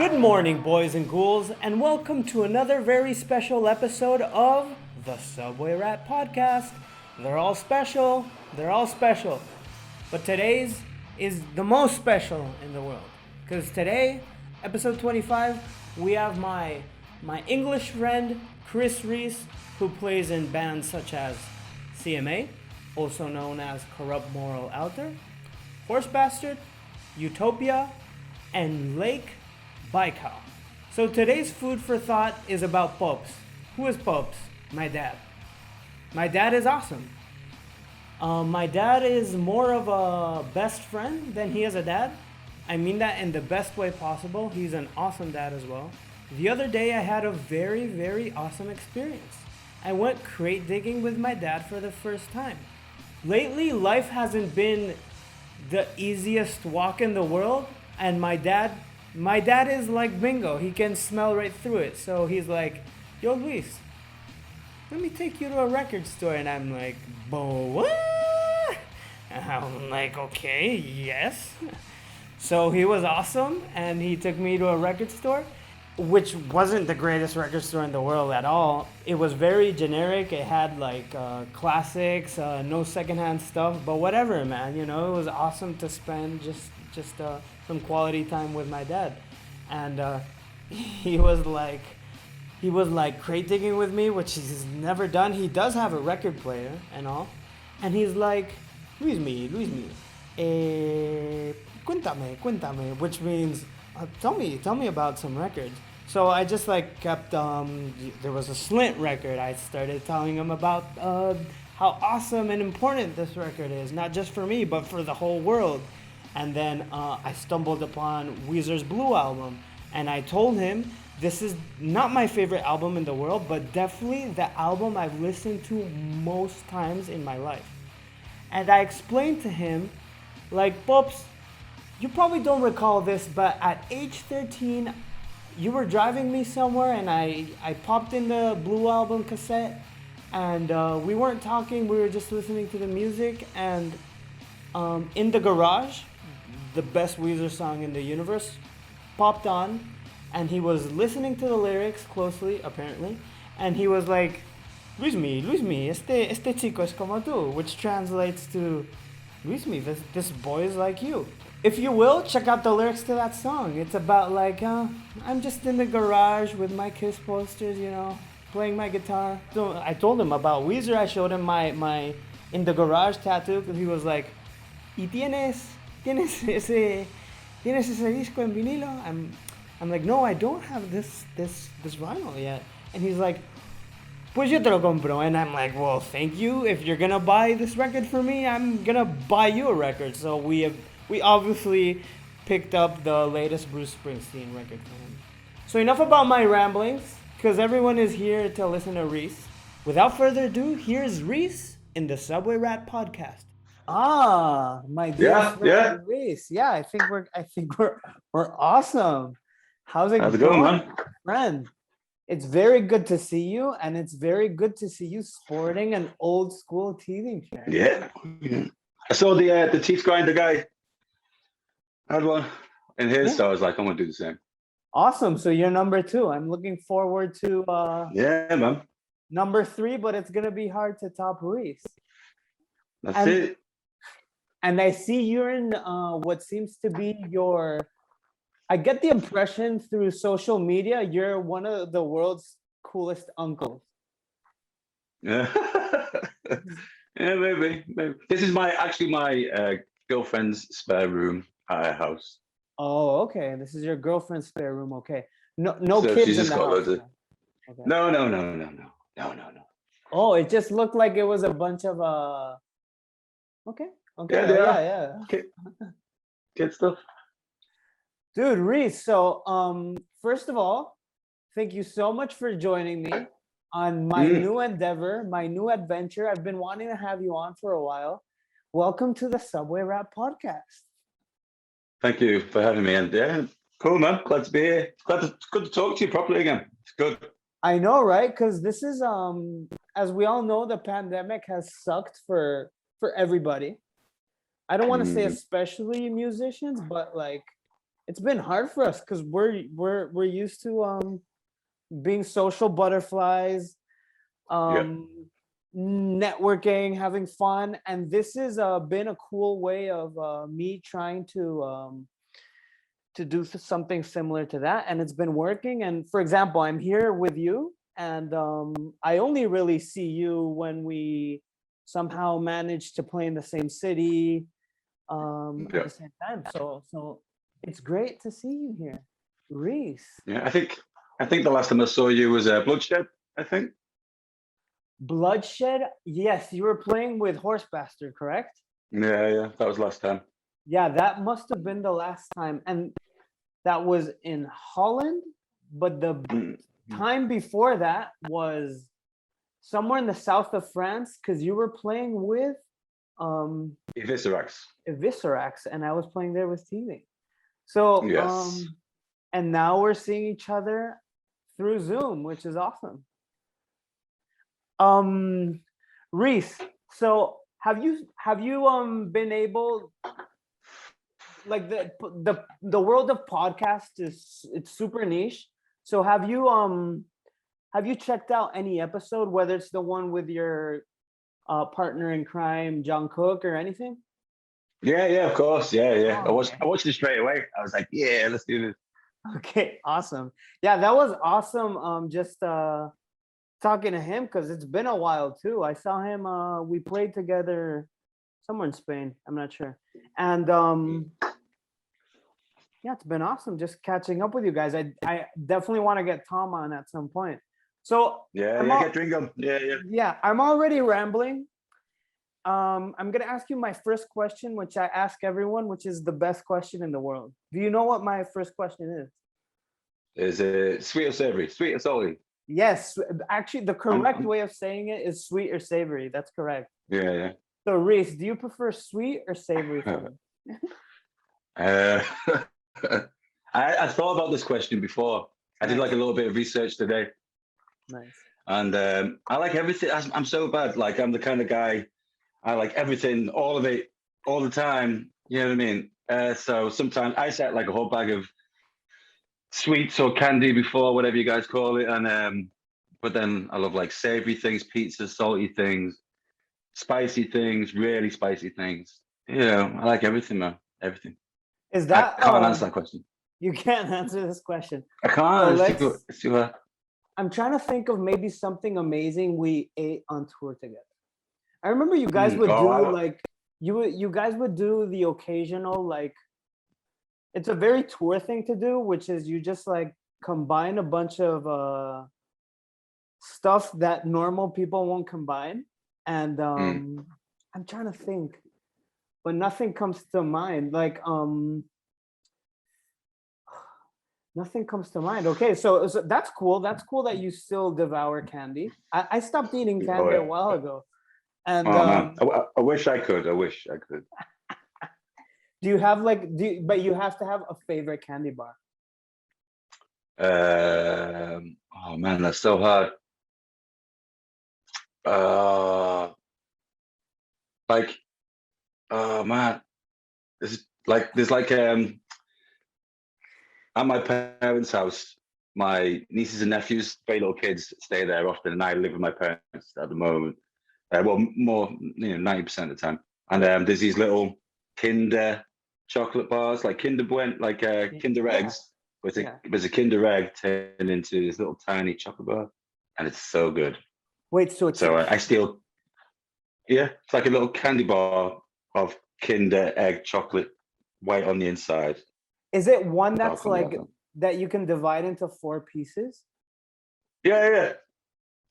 Good morning, boys and ghouls, and welcome to another very special episode of the Subway Rat Podcast. They're all special, but today's is the most special in the world. Because today, episode 25, we have my English friend, Chris Reese, who plays in bands such as CMA, also known as Corrupt Moral Outer, Horsebastard, Utopia, and Lake Baikal. So today's food for thought is about Pops. Who is Pops? My dad. My dad is awesome. My dad is more of a best friend than he is a dad. I mean that in the best way possible. He's an awesome dad as well. The other day I had a very, very awesome experience. I went crate digging with my dad for the first time. Lately, life hasn't been the easiest walk in the world, and my dad is like bingo. He can smell right through it. So he's like, "Yo, Luis, let me take you to a record store." And I'm like, what? And I'm like, okay, yes. So he was awesome, and he took me to a record store, which wasn't the greatest record store in the world at all. It was very generic. It had like classics, no secondhand stuff, but whatever, man. You know, it was awesome to spend just some quality time with my dad. And he was like crate digging with me, which he's never done. He does have a record player and all, and he's like, Luis, cuéntame, which means tell me about some records. So I just like kept, there was a Slint record. I started telling him about how awesome and important this record is, not just for me, but for the whole world. And then I stumbled upon Weezer's Blue album, and I told him this is not my favorite album in the world, but definitely the album I've listened to most times in my life. And I explained to him, like, Pops, you probably don't recall this, but at age 13, you were driving me somewhere, and I popped in the Blue album cassette, and we weren't talking, we were just listening to the music, and in the garage, the best Weezer song in the universe popped on, and he was listening to the lyrics closely, apparently, and he was like, Luismi, este chico es como tú, which translates to, Luismi, this boy is like you. If you will, check out the lyrics to that song. It's about like, I'm just in the garage with my Kiss posters, you know, playing my guitar. So I told him about Weezer. I showed him my in the garage tattoo, because he was like, ¿Y tienes ese disco en vinilo? I'm like, no, I don't have this vinyl yet. And he's like, pues yo te lo compro. And I'm like, well, thank you. If you're gonna buy this record for me, I'm gonna buy you a record. So we obviously picked up the latest Bruce Springsteen record for him. So enough about my ramblings, because everyone is here to listen to Rhys. Without further ado, here's Rhys in the Subway Rat Podcast. My dear friend Rhys. Yeah, I think we're awesome. How's it going, man? Friend, it's very good to see you, and it's very good to see you sporting an old school teething chair. Yeah. I saw the teeth grinder guy had one in his, so I was like, I'm gonna do the same. Awesome. So you're number 2. I'm looking forward to yeah, man. Number 3, but it's gonna be hard to top Rhys. That's it. And I see you're in what seems to be I get the impression through social media, you're one of the world's coolest uncles. Yeah. Yeah, maybe. This is my girlfriend's spare room at her house. Oh, okay. This is your girlfriend's spare room. Okay. No so kids in the house. Okay. No. Oh, it just looked like it was a bunch of Okay. Yeah. Kid stuff. Dude, Rhys, so first of all, thank you so much for joining me on my new endeavor, my new adventure. I've been wanting to have you on for a while. Welcome to the Subway Rat Podcast. Thank you for having me. And yeah, cool, man. Glad to be here. It's good to talk to you properly again. It's good. I know, right? Because this is, as we all know, the pandemic has sucked for everybody. I don't want to say especially musicians, but like it's been hard for us because we're used to being social butterflies, Yeah. networking, having fun, and this has been a cool way of me trying to do something similar to that, and it's been working. And for example, I'm here with you, and I only really see you when we somehow manage to play in the same city at the same time. So it's great to see you here, Rhys. Yeah. I think the last time I saw you was Bloodshed. I think. Bloodshed. Yes, you were playing with Horsebastard, correct? Yeah. That was last time. Yeah, that must have been the last time, and that was in Holland. But the time before that was somewhere in the south of France, because you were playing with Eviscerax, and I was playing there with TV. So yes. And now we're seeing each other through Zoom, which is awesome. Rhys, so have you been able, like, the world of podcast it's super niche. So have you checked out any episode, whether it's the one with your partner in crime, John Cook, or anything? Yeah, of course. Yeah. Oh, I watched it straight away. I was like, yeah, let's do this. okay, awesome. Yeah, that was awesome. Just talking to him, because it's been a while too. I saw him. We played together somewhere in Spain. I'm not sure. And yeah, it's been awesome just catching up with you guys. I definitely want to get Tom on at some point. So Get Dringo. Yeah. Yeah, I'm already rambling. I'm gonna ask you my first question, which I ask everyone, which is the best question in the world. Do you know what my first question is? Is it sweet or savory? Sweet or salty? Yes, actually, the correct way of saying it is sweet or savory. That's correct. Yeah. So, Rhys, do you prefer sweet or savory food? I thought about this question before. I did like a little bit of research today. Nice. And I like everything. I'm so bad. Like, I'm the kind of guy, I like everything, all of it, all the time. You know what I mean? So sometimes I set like a whole bag of sweets or candy before, whatever you guys call it. And but then I love like savory things, pizza, salty things, spicy things, really spicy things. You know, I like everything, man. Everything. Is that I can't answer that question. You can't answer this question. I can't. It's too hard. I'm trying to think of maybe something amazing we ate on tour together. I remember you guys would do like you guys would do the occasional, like, it's a very tour thing to do, which is you just like combine a bunch of stuff that normal people won't combine. And I'm trying to think, but nothing comes to mind. Like nothing comes to mind. Okay, so that's cool. That's cool that you still devour candy. I stopped eating candy a while ago. And man. I wish I could. Do you have but you have to have a favorite candy bar? Oh man, that's so hard. Like, oh man, there's like at my parents' house, my nieces and nephews, very little kids, stay there often, and I live with my parents at the moment. Well, more, 90% of the time. And there's these little Kinder chocolate bars, like Kinder Bueno, like Kinder eggs. But there's a Kinder egg turned into this little tiny chocolate bar, and it's so good. Wait, so it's I steal. Yeah, it's like a little candy bar of Kinder egg chocolate, white on the inside. Is it one that's like that you can divide into 4 pieces? Yeah.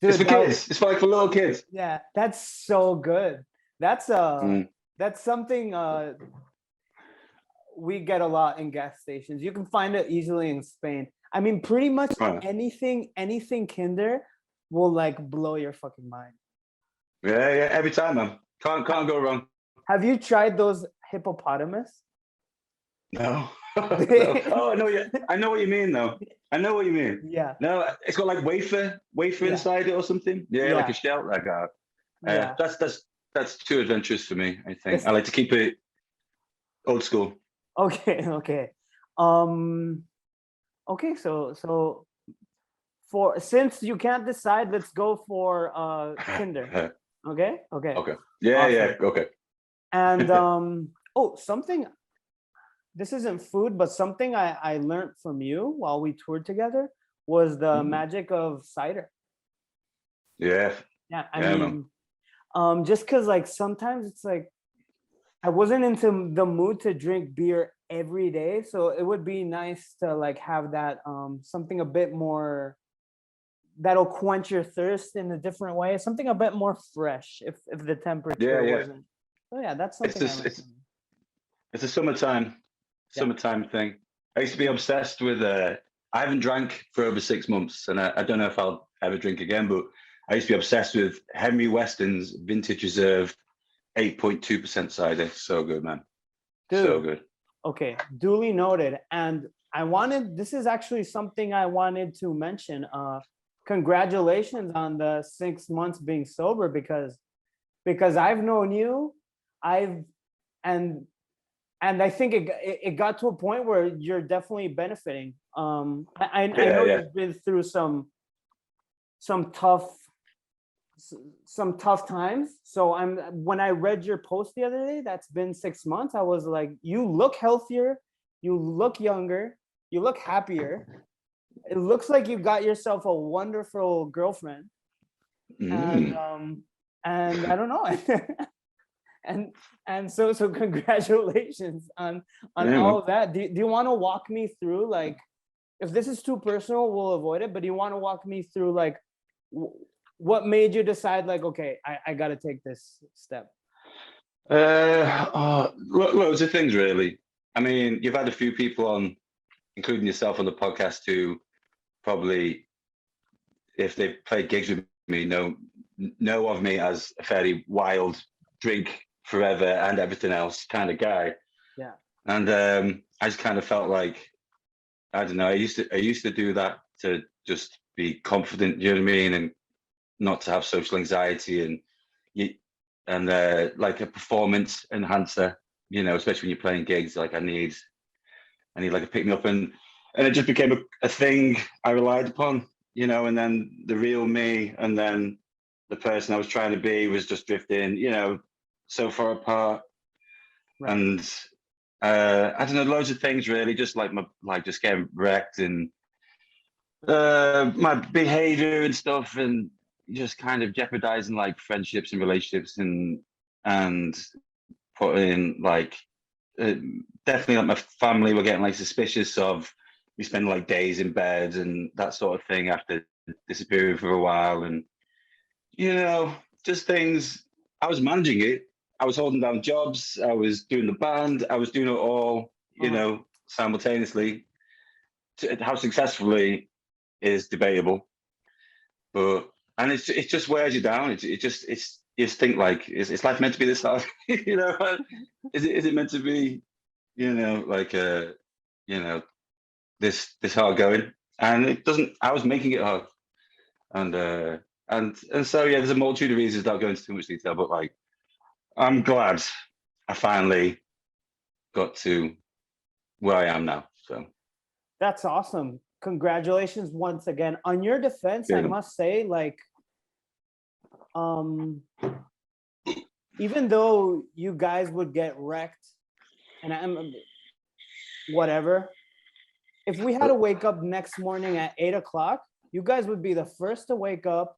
Dude, it's for kids. It's for little kids. Yeah, that's so good. That's that's something we get a lot in gas stations. You can find it easily in Spain. I mean, pretty much anything Kinder will like blow your fucking mind. Yeah, every time, man. Can't go wrong. Have you tried those hippopotamus? No. No. Oh, I know what you mean, though. I know what you mean. Yeah. No, it's got like wafer inside it or something. Yeah, like a shell. Like that's too adventurous for me. I think I like to keep it old school. Okay. Okay, so for since you can't decide, let's go for Tinder. Okay. Okay. Yeah, Awesome. okay. And something. This isn't food, but something I learned from you while we toured together was the magic of cider. Yeah. Yeah, I Yeah, mean, man. just because like sometimes it's like I wasn't into the mood to drink beer every day, so it would be nice to like have that something a bit more that'll quench your thirst in a different way, something a bit more fresh if the temperature Yeah. wasn't. So yeah, that's It's something I just learned from you. it's a summertime Yeah. thing. I used to be obsessed with I haven't drank for over 6 months, and I don't know if I'll ever drink again, but I used to be obsessed with Henry Weston's Vintage Reserve 8.2% cider. So good, man. So Dude, good. okay, duly noted. And this is actually something I wanted to mention. Congratulations on the 6 months being sober because I've known you, I've and I think it got to a point where you're definitely benefiting. I know Yeah. you've been through some tough times. So when I read your post the other day, that's been 6 months. I was like, you look healthier, you look younger, you look happier. It looks like you got yourself a wonderful girlfriend, and I don't know, so congratulations on Yeah, all man. of that. Do you want to walk me through, like, if this is too personal, we'll avoid it. But do you want to walk me through, like, what made you decide, like, okay, I got to take this step? Loads of things, really. I mean, you've had a few people on, including yourself on the podcast, who probably, if they played gigs with me, know of me as a fairly wild, drink forever and everything else kind of guy. Yeah. And I just kind of felt like, I don't know, I used to do that to just be confident, you know what I mean, and not to have social anxiety and like a performance enhancer, especially when you're playing gigs. Like I need like a pick me up, and it just became a thing I relied upon, and then the real me and then the person I was trying to be was just drifting, so far apart. Right. And I don't know, loads of things really, just like just getting wrecked and my behavior and stuff, and just kind of jeopardizing like friendships and relationships, and putting like definitely like my family were getting like suspicious of me spending like days in bed and that sort of thing after disappearing for a while, and just things. I was managing it. I was holding down jobs. I was doing the band. I was doing it all, simultaneously. How successfully is debatable, but it just wears you down. You just think like, is life meant to be this hard? Is it meant to be, like this hard going? And it doesn't. I was making it hard, and so yeah, there's a multitude of reasons. Without going into too much detail, but like, I'm glad I finally got to where I am now. So That's awesome. Congratulations once again. On your defense, I yeah. must say, like, even though you guys would get wrecked, and I'm whatever, if we had to wake up next morning at 8 o'clock, you guys would be the first to wake up,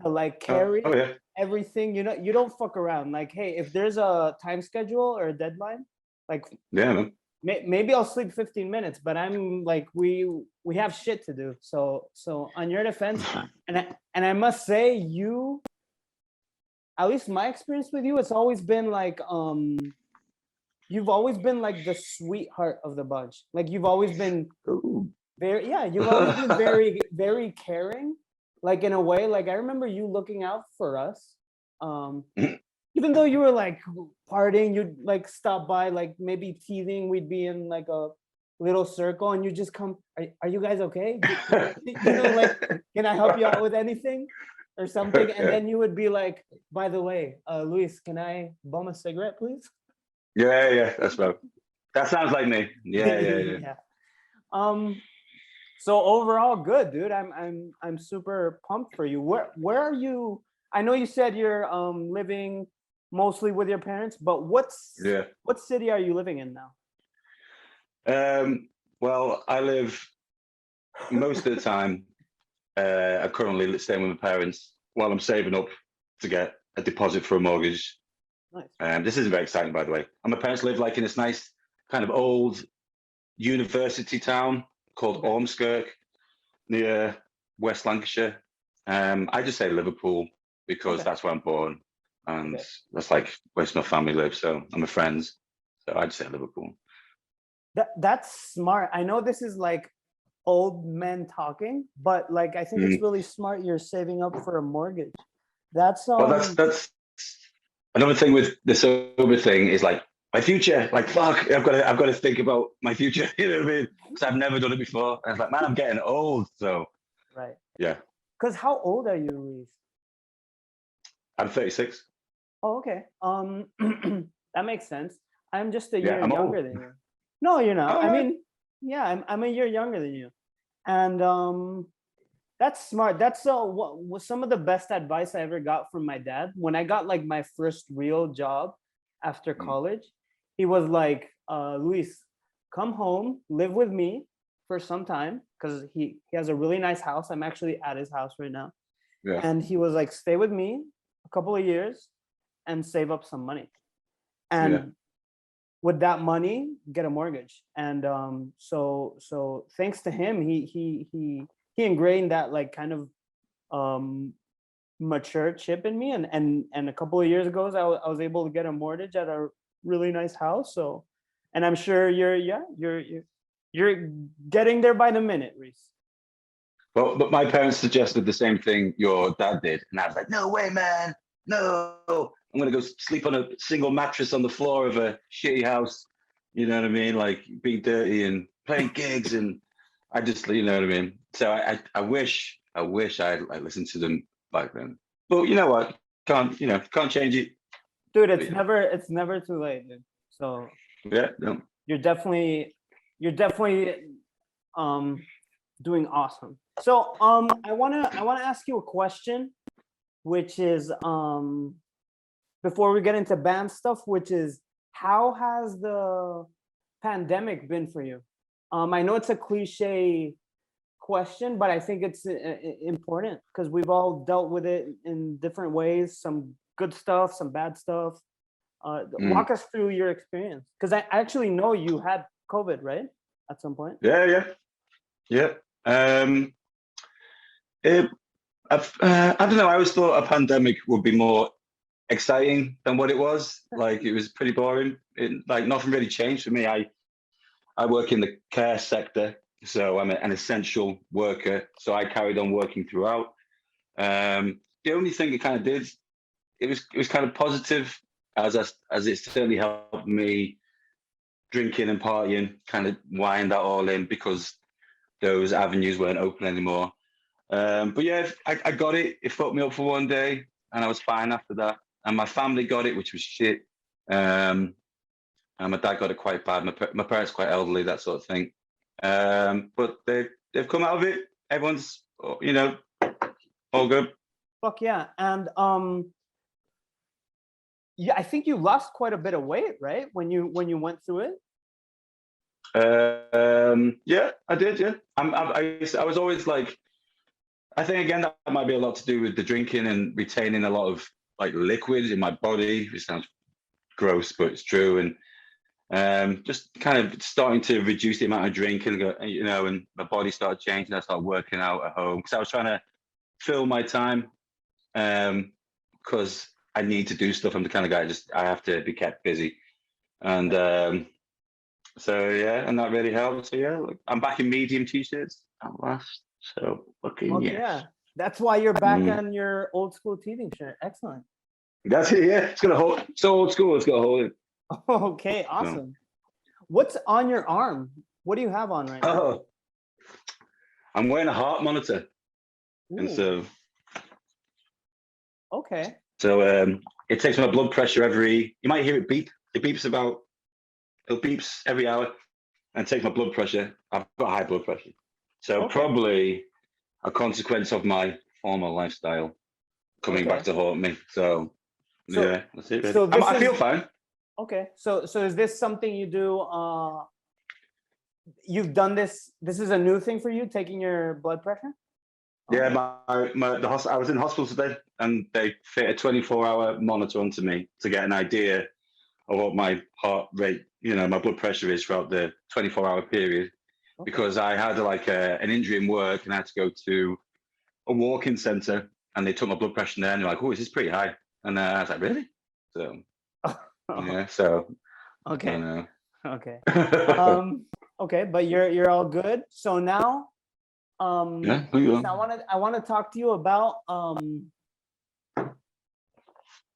to like carry Yeah. everything. You don't fuck around. Like, hey, if there's a time schedule or a deadline, like, Yeah, man. Maybe I'll sleep 15 minutes, but I'm like, we have shit to do. So on your defense, and I must say, you, at least my experience with you, it's always been like, you've always been like the sweetheart of the bunch. Like, you've always been you've always been very, very caring. Like, in a way, like, I remember you looking out for us. Even though you were like partying, you'd like stop by, like maybe teething. We'd be in like a little circle, and you just come. Are you guys okay? Like, can I help you out with anything or something? And then you would be like, by the way, Luis, can I bum a cigarette, please? Yeah, that's about. That sounds like me. Yeah. So overall, good, dude. I'm super pumped for you. Where are you? I know you said you're living mostly with your parents, but what city are you living in now? Well, I live most of the time. I'm currently staying with my parents while I'm saving up to get a deposit for a mortgage. Nice. This isn't very exciting, by the way. And my parents live like in this nice kind of old university town called Ormskirk near West Lancashire. I just say Liverpool because that's where I'm born, and that's like where my family lives. So I'm a friends. So I just say Liverpool. That's smart. I know this is like old men talking, but like I think it's really smart. You're saving up for a mortgage. That's well, that's another thing with the sober thing is like my future. Like fuck, I've got to think about my future. You know what I mean? Because I've never done it before. And it's like, man, I'm getting old. So yeah. Because how old are you, Rhys? I'm 36. Oh, okay. That makes sense. I'm just a year I'm younger old. than you. No, you're not. Oh, I mean, yeah, I'm a year younger than you, and that's smart. That's what was some of the best advice I ever got from my dad when I got like my first real job after college. He was like, Luis, come home, live with me for some time because he has a really nice house. I'm actually at his house right now. Yeah. And he was like, stay with me a couple of years and save up some money. And with that money, get a mortgage. And so thanks to him, he ingrained that like kind of mature chip in me. And a couple of years ago, I was able to get a mortgage at a really nice house. So, and I'm sure you're getting there by the minute, Rhys. Well, but my parents suggested the same thing your dad did, and I was like, no way, man, no. I'm gonna go sleep on a single mattress on the floor of a shitty house. You know what I mean? Like being dirty and playing gigs, and I just, you know what I mean. So I wish I listened to them back then. But you know what? Can't change it, dude. It's never too late, dude. So yeah, no. You're definitely doing awesome. So I wanna ask you a question, which is before we get into band stuff, which is how has the pandemic been for you? I know it's a cliche question, but I think it's important because we've all dealt with it in different ways, some good stuff, some bad stuff. Walk us through your experience, because I actually know you had COVID, right? At some point. Yeah. I don't know. I always thought a pandemic would be more exciting than what it was. Like it was pretty boring. Like nothing really changed for me. I work in the care sector, so I'm an essential worker. So I carried on working throughout. The only thing it kind of did, it was kind of positive, as it certainly helped me drinking and partying, kind of wind that all in because those avenues weren't open anymore. But yeah, I got it. It fucked me up for one day, and I was fine after that. And my family got it, which was shit. And my dad got it quite bad. My parents quite elderly, that sort of thing. But they've come out of it. Everyone's, all good. Fuck yeah. And yeah, I think you lost quite a bit of weight, right? When you went through it. Yeah, I did. Yeah, I was always like, I think again that might be a lot to do with the drinking and retaining a lot of like liquids in my body. It sounds gross, but it's true. And just kind of starting to reduce the amount of drinking, and my body started changing. I started working out at home because I was trying to fill my time, because I need to do stuff. I'm the kind of guy I have to be kept busy, and so yeah, and that really helped. So yeah, I'm back in medium t-shirts at last. So fucking yes. Yeah, that's why you're back on your old school teething shirt. Excellent. That's it. Yeah, it's gonna hold. So old school. It's gonna hold it. Okay, awesome. So. What's on your arm? What do you have on right now? I'm wearing a heart monitor. Ooh. And so. Okay. So it takes my blood pressure you might hear it beep. It beeps every hour. and takes my blood pressure. I've got high blood pressure. So probably a consequence of my former lifestyle coming back to haunt me. So yeah, that's it. Really. So I feel fine. Okay. So is this something you do? You've done this. This is a new thing for you, taking your blood pressure? Yeah, I was in hospital today, and they fit a 24-hour monitor onto me to get an idea of what my heart rate, my blood pressure is throughout the 24-hour period. Because I had an injury in work, and I had to go to a walk-in center, and they took my blood pressure there, and they're like, "Oh, is this pretty high?" And I was like, "Really?" So yeah, so okay. Okay, but you're all good. So now, yeah, so I want to talk to you about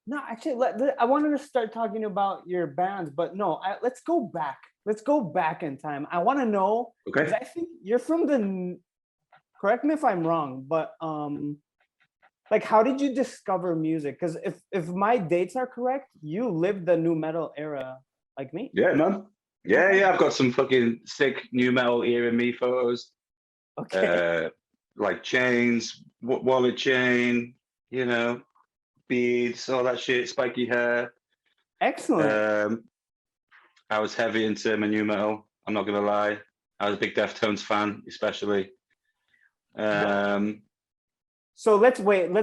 no, actually, I wanted to start talking about your bands, but no, let's go back. Let's go back in time. I want to know, because I think you're from the, correct me if I'm wrong, but like, how did you discover music? Because if my dates are correct, you lived the nu metal era like me. Yeah, man. Yeah, I've got some fucking sick nu metal era me photos. Okay. Like chains, wallet chain, beads, all that shit, spiky hair. Excellent. I was heavy into my nu metal. I'm not gonna lie. I was a big Deftones fan, especially. So let's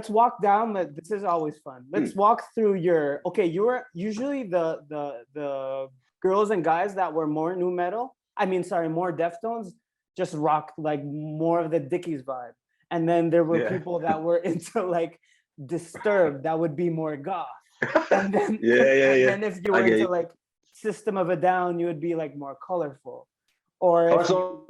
walk down. This is always fun. Let's walk through your. Okay, you were usually the girls and guys that were more nu metal. More Deftones, just rocked like more of the Dickies vibe. And then there were people that were into like Disturbed, that would be more goth. And then and then if you were into like System of a Down, you would be like more colorful. Or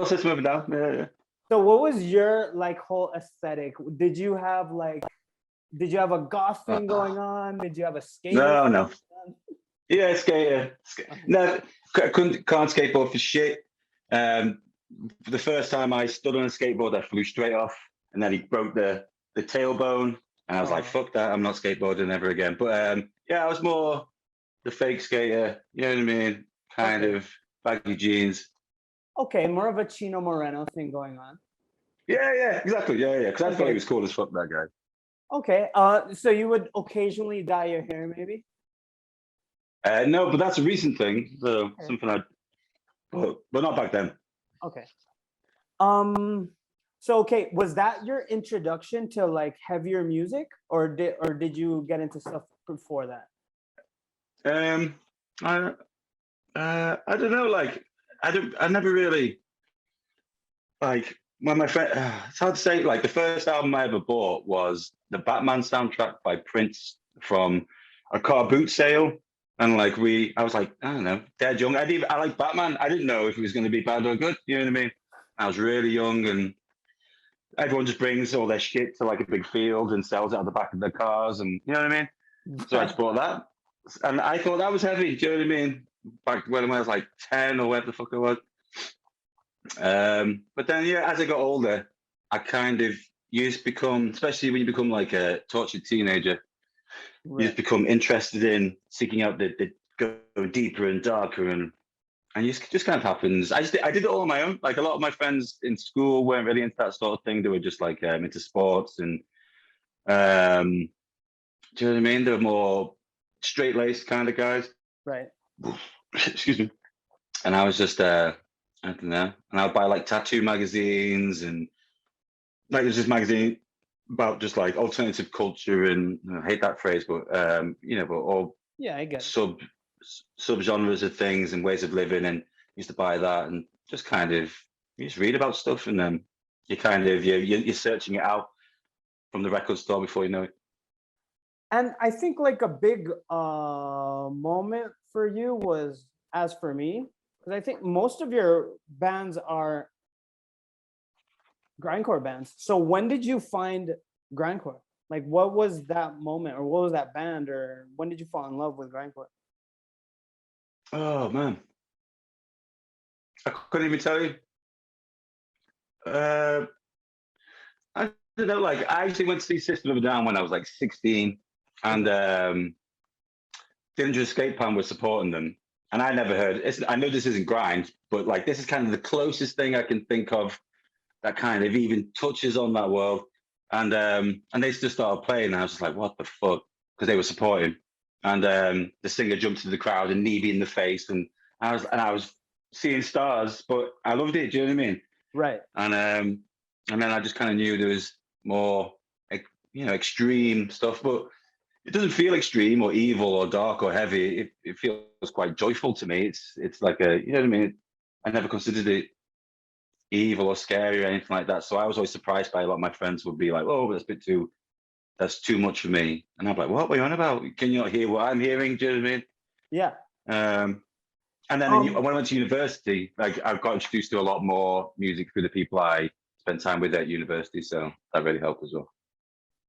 System of a Down. Yeah. So what was your like whole aesthetic? Did you have a goth thing going on? Did you have a skater? No. Yeah, skater. No, can't skateboard for shit. For the first time I stood on a skateboard, I flew straight off, and then he broke the tailbone, and I was like, "Fuck that! I'm not skateboarding ever again." But I was more the fake skater. You know what I mean? Kind of baggy jeans. Okay, more of a Chino Moreno thing going on. Yeah, exactly. Yeah. Because I thought he was cool as fuck, that guy. Okay. So you would occasionally dye your hair, maybe? No, but that's a recent thing. So something but not back then. Okay. So was that your introduction to like heavier music, or did you get into stuff before that? I don't know. Like, I never really like when my friend. It's hard to say. Like, the first album I ever bought was the Batman soundtrack by Prince from a car boot sale. And like I was like, I don't know, dead young. I like Batman. I didn't know if it was going to be bad or good. You know what I mean? I was really young, and everyone just brings all their shit to like a big field and sells it out the back of their cars, and you know what I mean? So I just bought that, and I thought that was heavy. Do you know what I mean? Back when I was like 10 or whatever the fuck I was. But then as I got older, I kind of especially when you become like a tortured teenager. Right. You just become interested in seeking out the go deeper and darker, and just kind of happens. I did it all on my own. Like, a lot of my friends in school weren't really into that sort of thing. They were just like into sports, and do you know what I mean? They were more straight-laced kind of guys. Right. Excuse me. And I was just I don't know. And I'd buy like tattoo magazines, and like there's this magazine about just like alternative culture, and I hate that phrase, but but all I get subgenres of things and ways of living, and used to buy that, and just kind of you just read about stuff, and then you kind of you're searching it out from the record store before you know it. And I think like a big moment for you was, as for me, because I think most of your bands are grindcore bands. So when did you find grindcore? Like, what was that moment, or what was that band, or when did you fall in love with grindcore? Oh man, I couldn't even tell you. I don't know. Like, I actually went to see System of a Down when I was like 16, and Dillinger Escape Plan was supporting them. and I never heard. I know this isn't grind, but like this is kind of the closest thing I can think of that kind of even touches on that world. And they just started playing, and I was just like, what the fuck? Because they were supporting, and the singer jumped into the crowd and knee me in the face, and I was seeing stars, but I loved it. Do you know what I mean? Right. And then I just kind of knew there was more, extreme stuff, but it doesn't feel extreme or evil or dark or heavy. It feels quite joyful to me. It's like a, you know what I mean? I never considered it evil or scary or anything like that. So I was always surprised by a lot of my friends would be like, "Oh, that's too much for me." And I'm like, "What are you on about? Can you not hear what I'm hearing?" Do you know what I mean? Yeah. And then when I went to university, like I got introduced to a lot more music through the people I spent time with at university. So that really helped as well.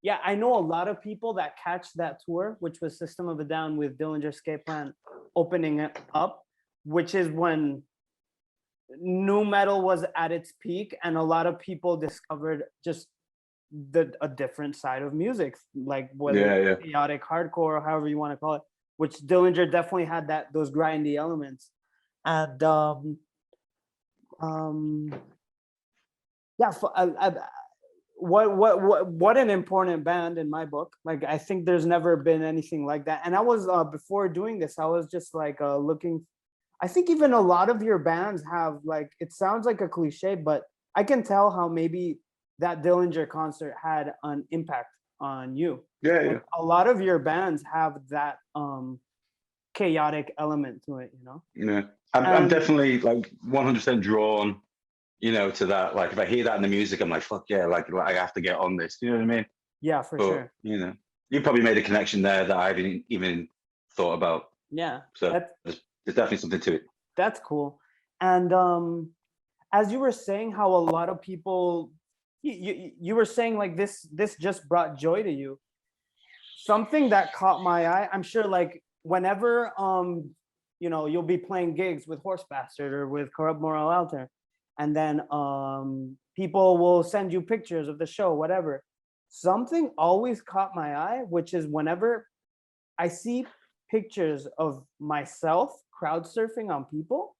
Yeah, I know a lot of people that catch that tour, which was System of a Down with Dillinger Escape Plan opening it up, which is when nu metal was at its peak, and a lot of people discovered just a different side of music, like whether chaotic hardcore or however you want to call it, which Dillinger definitely had those grindy elements. And what an important band in my book. Like, I think there's never been anything like that. And I was before doing this, I was just like looking. I think even a lot of your bands have, like, it sounds like a cliche, but I can tell how maybe that Dillinger concert had an impact on you. Yeah. A lot of your bands have that chaotic element to it, you know? Yeah. I'm definitely like 100% drawn, to that. Like if I hear that in the music, I'm like, fuck yeah, like I have to get on this. You know what I mean? Yeah, for sure. You probably made a connection there that I haven't even thought about. Yeah. So there's definitely something to it. That's cool. And as you were saying, how a lot of people, you were saying like this just brought joy to you. Something that caught my eye, I'm sure, like whenever you'll be playing gigs with Horsebastard or with Corrupt Moral Alter, and then people will send you pictures of the show, whatever. Something always caught my eye, which is whenever I see pictures of myself crowd surfing on people,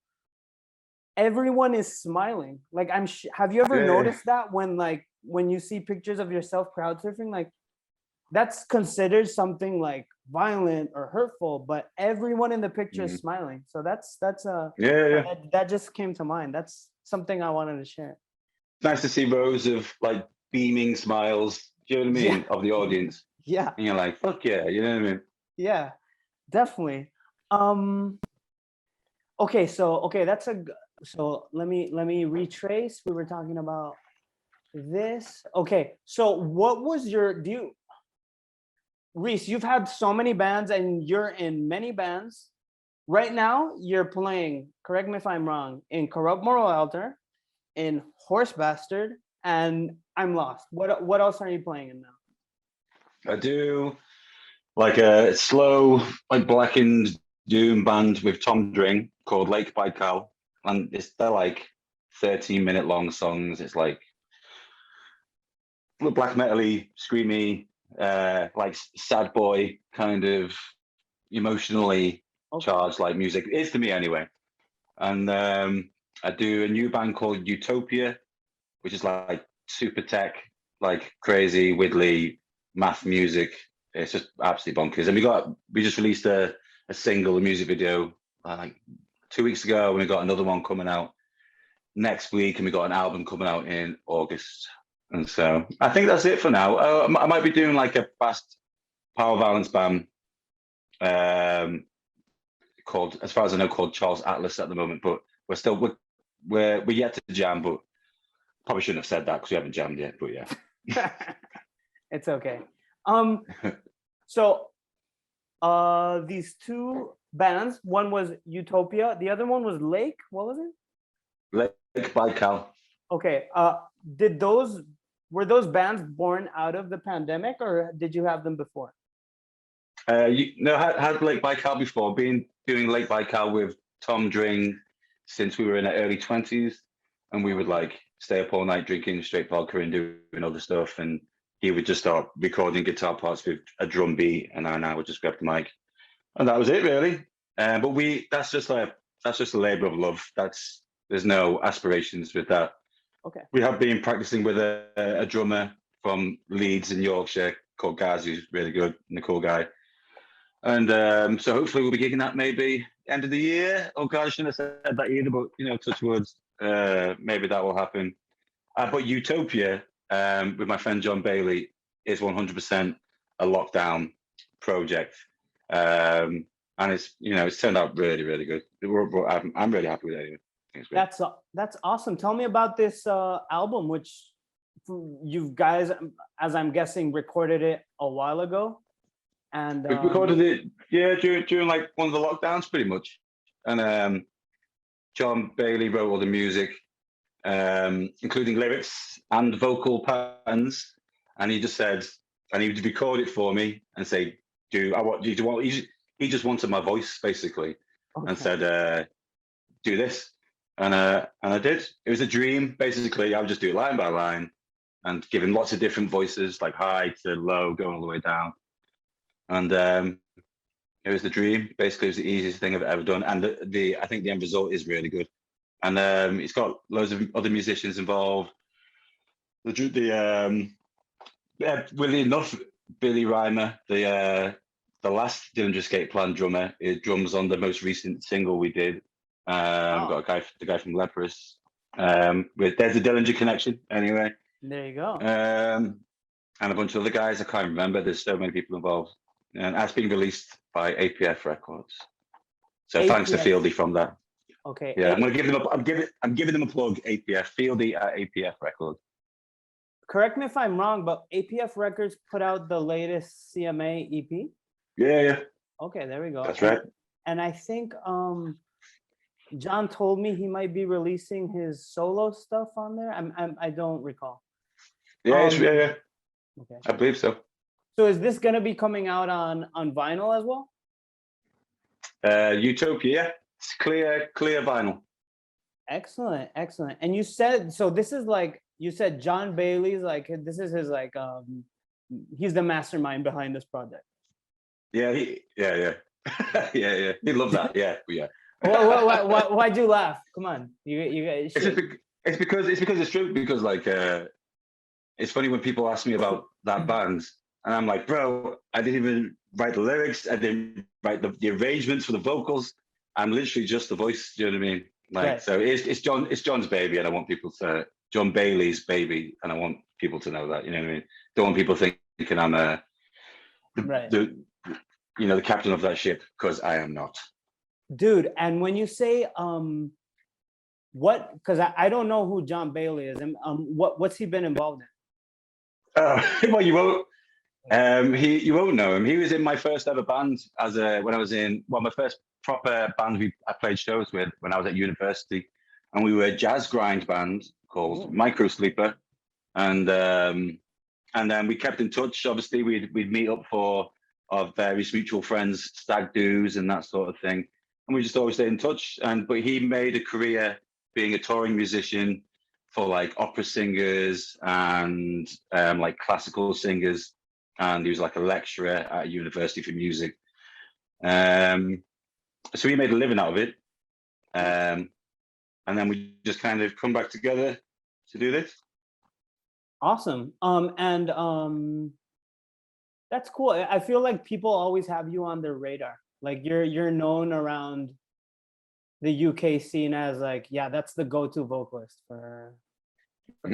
everyone is smiling. Like have you ever noticed that when you see pictures of yourself crowd surfing, like that's considered something like violent or hurtful, but everyone in the picture is smiling. So that's that just came to mind. That's something I wanted to share. It's nice to see rows of like beaming smiles, do you know what I mean, of the audience. Yeah. And you're like, fuck yeah, you know what I mean? Yeah, definitely. Okay, so let me retrace. We were talking about this. Okay, so what was Rhys, you've had so many bands and you're in many bands. Right now, you're playing, correct me if I'm wrong, in Corrupt Moral Alter, in Horsebastard, and I'm lost. What else are you playing in now? I do like a slow, like blackened doom band with Tom Dring called Lake Baikal, and they're like 13-minute long songs. It's like black metal-y, screamy, like sad boy kind of emotionally charged like music. It is to me anyway. And I do a new band called Utopia, which is like super tech, like crazy widdly math music. It's just absolutely bonkers. And we just released a single, a music video like 2 weeks ago, and we got another one coming out next week, and we got an album coming out in August. And so I think that's it for now. I might be doing like a fast power violence band called, as far as I know, called Charles Atlas at the moment. But we're yet to jam. But probably shouldn't have said that because we haven't jammed yet. But yeah, it's okay. So these two bands, one was Utopia, the other one was Lake. What was it? Lake Baikal. Okay. Were those bands born out of the pandemic, or did you have them before? Had Lake Baikal before. Been doing Lake Baikal with Tom Dring since we were in our early 20s, and we would like stay up all night drinking straight vodka and doing other stuff. And he would just start recording guitar parts with a drum beat, and I would just grab the mic, and that was it really. But that's just a labor of love. There's no aspirations with that. Okay. We have been practicing with a drummer from Leeds in Yorkshire called Gaz, who's really good and a cool guy. And so hopefully we'll be gigging that maybe end of the year. Oh God, I shouldn't have said that either, but touch words. Maybe that will happen. But Utopia, with my friend John Bailey, is 100% a lockdown project. And it's turned out really, really good. I'm really happy with it anyway. That's awesome. Tell me about this album, which you guys, as I'm guessing, recorded it a while ago. And we recorded it, during like one of the lockdowns, pretty much. And John Bailey wrote all the music, including lyrics and vocal patterns. And he just said, and he would record it for me and say, he just wanted my voice basically, and said, do this. And I did. It was a dream, basically. I would just do it line by line and give him lots of different voices, like high to low, going all the way down. And it was the dream. Basically, it was the easiest thing I've ever done. And I think the end result is really good. And it's got loads of other musicians involved. Weirdly enough, Billy Reimer, the last Dillinger Escape Plan drummer, drums on the most recent single we did. Got the guy from Leprous. There's a Dillinger connection anyway. There you go. And a bunch of other guys. I can't remember. There's so many people involved. And that's been released by APF Records. So thanks to Fieldy from that. Okay. Yeah, I'm gonna give them I'm giving them a plug. APF Fieldy at APF Records. Correct me if I'm wrong, but APF Records put out the latest CMA EP. Yeah. Okay, there we go. That's right. And I think John told me he might be releasing his solo stuff on there. I don't recall. Yeah, Okay. I believe so. So is this gonna be coming out on vinyl as well? Utopia, it's clear vinyl. Excellent. And you said, so this is like, you said John Bailey's like, this is his like, he's the mastermind behind this project. Yeah. Yeah. He'd love that. Yeah. Why'd you laugh? Come on, you guys. It's because it's true. Because like, it's funny when people ask me about that band, and I'm like, bro, I didn't even write the lyrics. I didn't write the arrangements for the vocals. I'm literally just the voice. Do you know what I mean? Like, right. So it's John's baby, and I want people to John Bailey's baby, and I want people to know that. You know what I mean? Don't want people thinking I'm the captain of that ship, because I am not. Dude, and when you say what? Because I don't know who John Bailey is, and what's he been involved in? Well, you won't. You won't know him. He was in my first ever band when I was in my first proper band I played shows with when I was at university, and we were a jazz grind band called Micro Sleeper, and then we kept in touch. Obviously, we'd meet up for our various mutual friends, stag do's and that sort of thing, and we just always stayed in touch. But he made a career being a touring musician for like opera singers and like classical singers. And he was like a lecturer at a university for music. So he made a living out of it. And then we just kind of come back together to do this. Awesome. That's cool. I feel like people always have you on their radar. Like you're known around the UK scene as like, yeah, that's the go-to vocalist for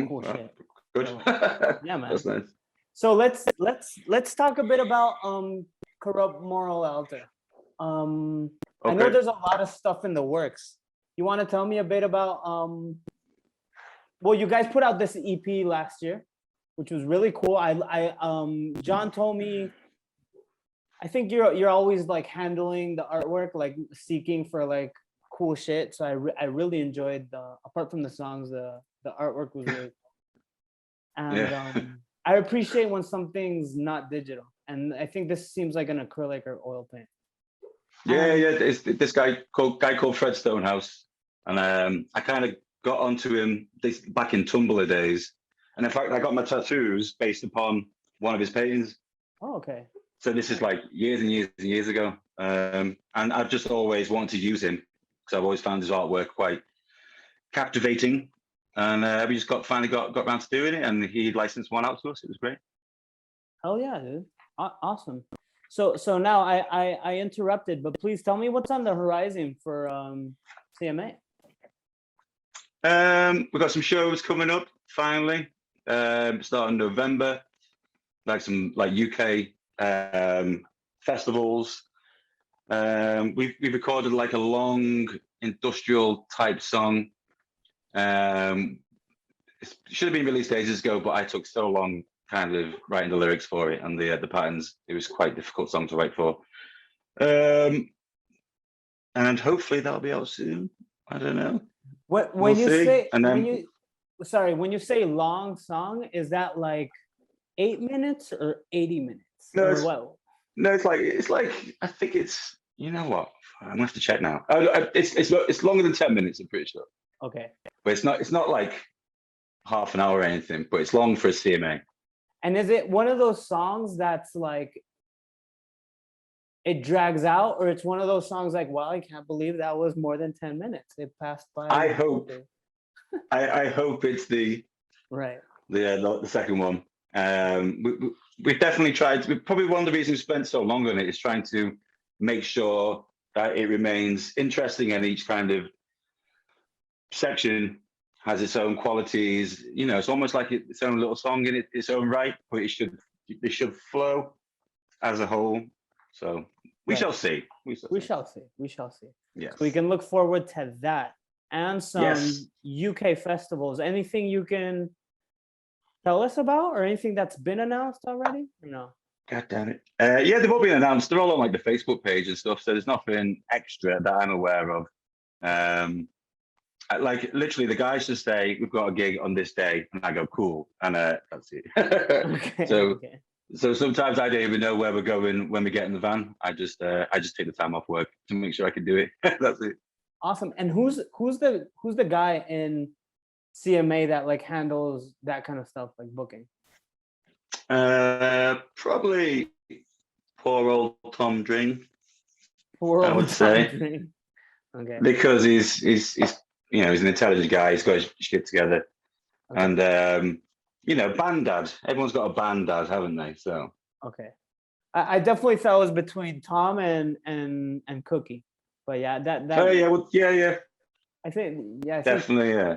cool shit. Good. So, yeah, man. That's nice. So let's talk a bit about Corrupt Moral Altar. Okay. I know there's a lot of stuff in the works. You want to tell me a bit about well, you guys put out this EP last year, which was really cool. John told me, I think you're always like handling the artwork, like seeking for like cool shit. So I really enjoyed apart from the songs, the artwork was really cool. And I appreciate when something's not digital, and I think this seems like an acrylic or oil paint. Yeah. It's this guy called Fred Stonehouse, and I kind of got onto him back in Tumblr days, and in fact I got my tattoos based upon one of his paintings. Oh, okay. So this is like years and years and years ago. And I've just always wanted to use him because I've always found his artwork quite captivating. And we just finally got around to doing it, and he licensed one out to us. It was great. Hell yeah, dude. Awesome. So now I interrupted, but please tell me what's on the horizon for CMA. We've got some shows coming up finally, starting November, like some UK festivals. We've recorded like a long industrial type song. It should have been released ages ago, but I took so long kind of writing the lyrics for it and the patterns. It was quite a difficult song to write for. And hopefully that'll be out soon. I don't know. When you say long song, is that like 8 minutes or 80 minutes? No, it's like I think it's, you know what? I'm gonna have to check now. It's longer than 10 minutes, I'm pretty sure. Okay. But it's not like half an hour or anything, but it's long for a CMA. And is it one of those songs that's like it drags out, or it's one of those songs like, wow, I can't believe that was more than 10 minutes. It passed by. I hope it's the second one. We've definitely tried. Probably one of the reasons we spent so long on it is trying to make sure that it remains interesting, and each kind of section has its own qualities. You know, it's almost like its own little song in its own right, but it should flow as a whole. So we shall see. We shall see. Yes. So we can look forward to that and some UK festivals. Anything you can tell us about, or anything that's been announced already? No. God damn it. Yeah, they've all been announced. They're all on like the Facebook page and stuff. So there's nothing extra that I'm aware of. Like literally, the guys just say, "We've got a gig on this day," and I go, "Cool," and that's it. So sometimes I don't even know where we're going when we get in the van. I just take the time off work to make sure I can do it. That's it. Awesome. And who's the guy in CMA that like handles that kind of stuff, like booking? Probably poor old Tom Dring. I would say. Okay. Because he's you know, he's an intelligent guy. He's got his shit together, and band dad. Everyone's got a band dad, haven't they? So okay, I definitely thought it was between Tom and Cookie, but yeah, that. Oh yeah, well, yeah. I think definitely, yeah.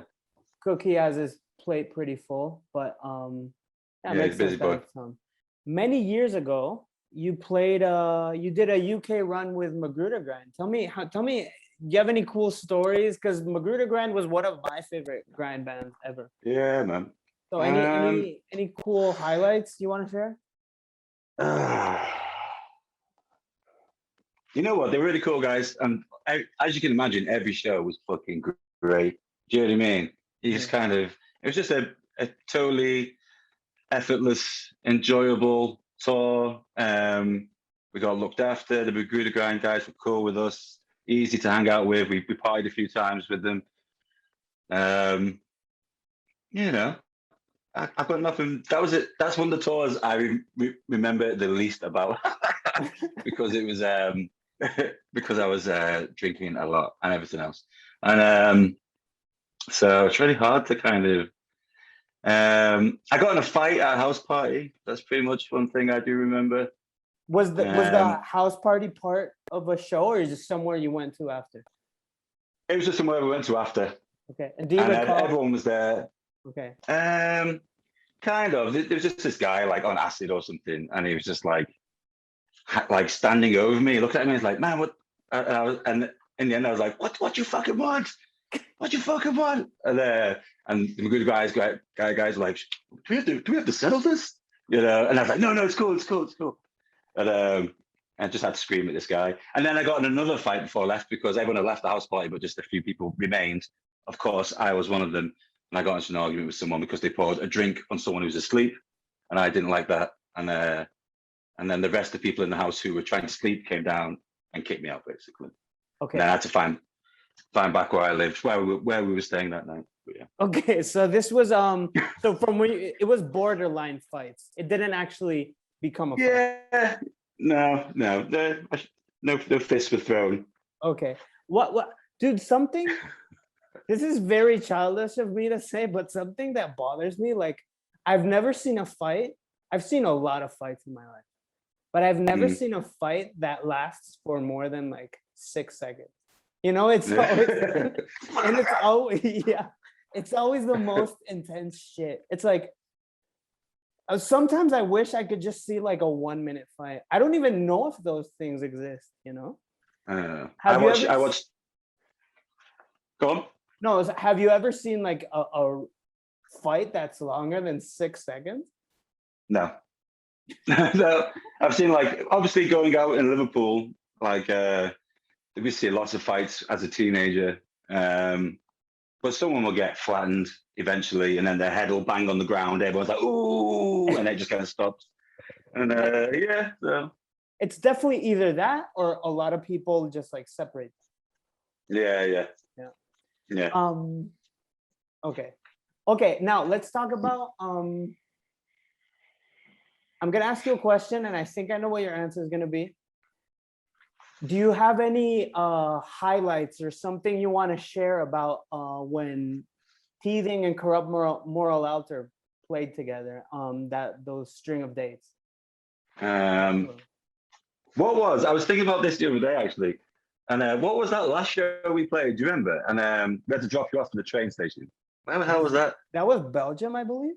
Cookie has his plate pretty full, but he's busy boy. Many years ago, you did a UK run with Magruder Grind. Tell me, do you have any cool stories? Because Magruder Grind was one of my favorite grind bands ever. Yeah, man. So any cool highlights you want to share? You know what? They're really cool guys, and as you can imagine, every show was fucking great. Do you know what I mean? It was just a totally effortless, enjoyable tour. We got looked after. The Magruder Grind guys were cool with us, easy to hang out with. We partied a few times with them. You know, I've got nothing. That was it. That's one of the tours I remember the least about because it was because I was drinking a lot and everything else, and so it's really hard to kind of. I got in a fight at a house party. That's pretty much one thing I do remember. Was the house party part of a show, or is it somewhere you went to after? It was just somewhere we went to after. Okay, and do you recall? Everyone was there. Okay. Kind of. There was just this guy like on acid or something, and he was just like standing over me, looking at me, he's like, "Man, what?" And in the end, I was like, "What you fucking want? What you fucking want?" And the good guys were like, "Do we have to settle this?" You know? And I was like, "No, it's cool. And I just had to scream at this guy. And then I got in another fight before I left because everyone had left the house party, but just a few people remained. Of course, I was one of them. And I got into an argument with someone because they poured a drink on someone who was asleep. And I didn't like that. And then the rest of the people in the house who were trying to sleep came down and kicked me out, basically. Okay. And then I had to find back where I lived, where we were staying that night. But yeah. Okay, so this was so from when it was borderline fights. It didn't actually become a fight. Yeah. No, no fists were thrown. Okay. What, dude? Something. This is very childish of me to say, but something that bothers me, like, I've never seen a fight. I've seen a lot of fights in my life, but I've never seen a fight that lasts for more than like 6 seconds. You know, it's always, and it's always, yeah, it's always the most intense shit. It's like, sometimes I wish I could just see like a 1-minute fight. I don't even know if those things exist, you know? I watched. Go on. No, have you ever seen like a fight that's longer than 6 seconds? No. No, I've seen, like, obviously going out in Liverpool, like we see lots of fights as a teenager, but someone will get flattened eventually, and then their head will bang on the ground. Everyone's like, "Ooh," and it just kind of stops. And yeah, so it's definitely either that or a lot of people just like separate. Yeah. Okay. Now let's talk about. I'm gonna ask you a question, and I think I know what your answer is gonna be. Do you have any highlights or something you want to share about when Teething and Corrupt Moral Alter played together? Those string of dates. What was? I was thinking about this the other day, actually. And what was that last show we played? Do you remember? And we had to drop you off to the train station. Where the hell was that? That was Belgium, I believe.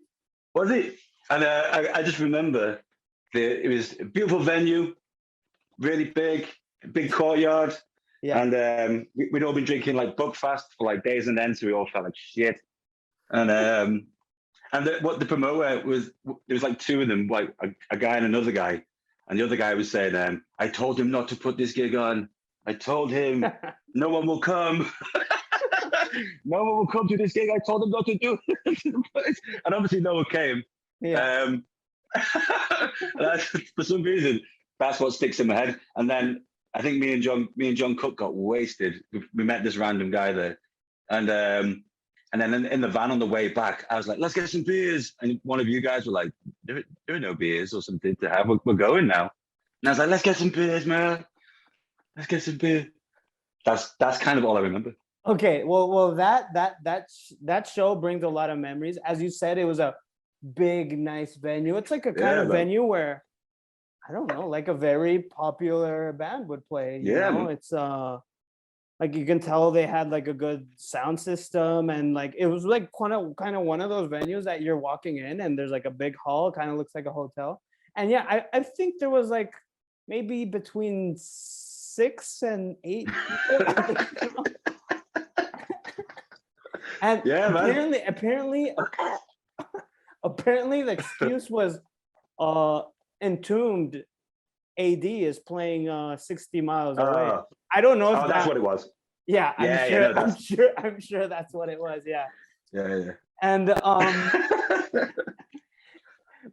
Was it? And I just remember it was a beautiful venue, really big courtyard. Yeah. And we'd all been drinking like Buckfast for like days and ends, so we all felt like shit. And what the promoter was, there was like two of them, like a guy and another guy. And the other guy was saying, I told him not to put this gig on. I told him no one will come. No one will come to this gig. I told him not to do it. And obviously no one came. Yeah. For some reason, that's what sticks in my head. And then I think me and John Cook got wasted. We met this random guy there. And then in the van on the way back, I was like, let's get some beers. And one of you guys were like, there are no beers or something to have. We're going now. And I was like, let's get some beers, man. Let's get some beer. That's kind of all I remember. Okay, well, that show brings a lot of memories. As you said, it was a big, nice venue. It's like a kind of venue where, I don't know, like a very popular band would play. You know? It's like you can tell they had like a good sound system, and like it was like kind of one of those venues that you're walking in and there's like a big hall, kind of looks like a hotel. And yeah, I think there was like maybe between 6 and 8 people. And yeah, apparently the excuse was Entombed AD is playing 60 miles away. I don't know if that's what it was. Yeah, I'm sure that's what it was. Yeah. And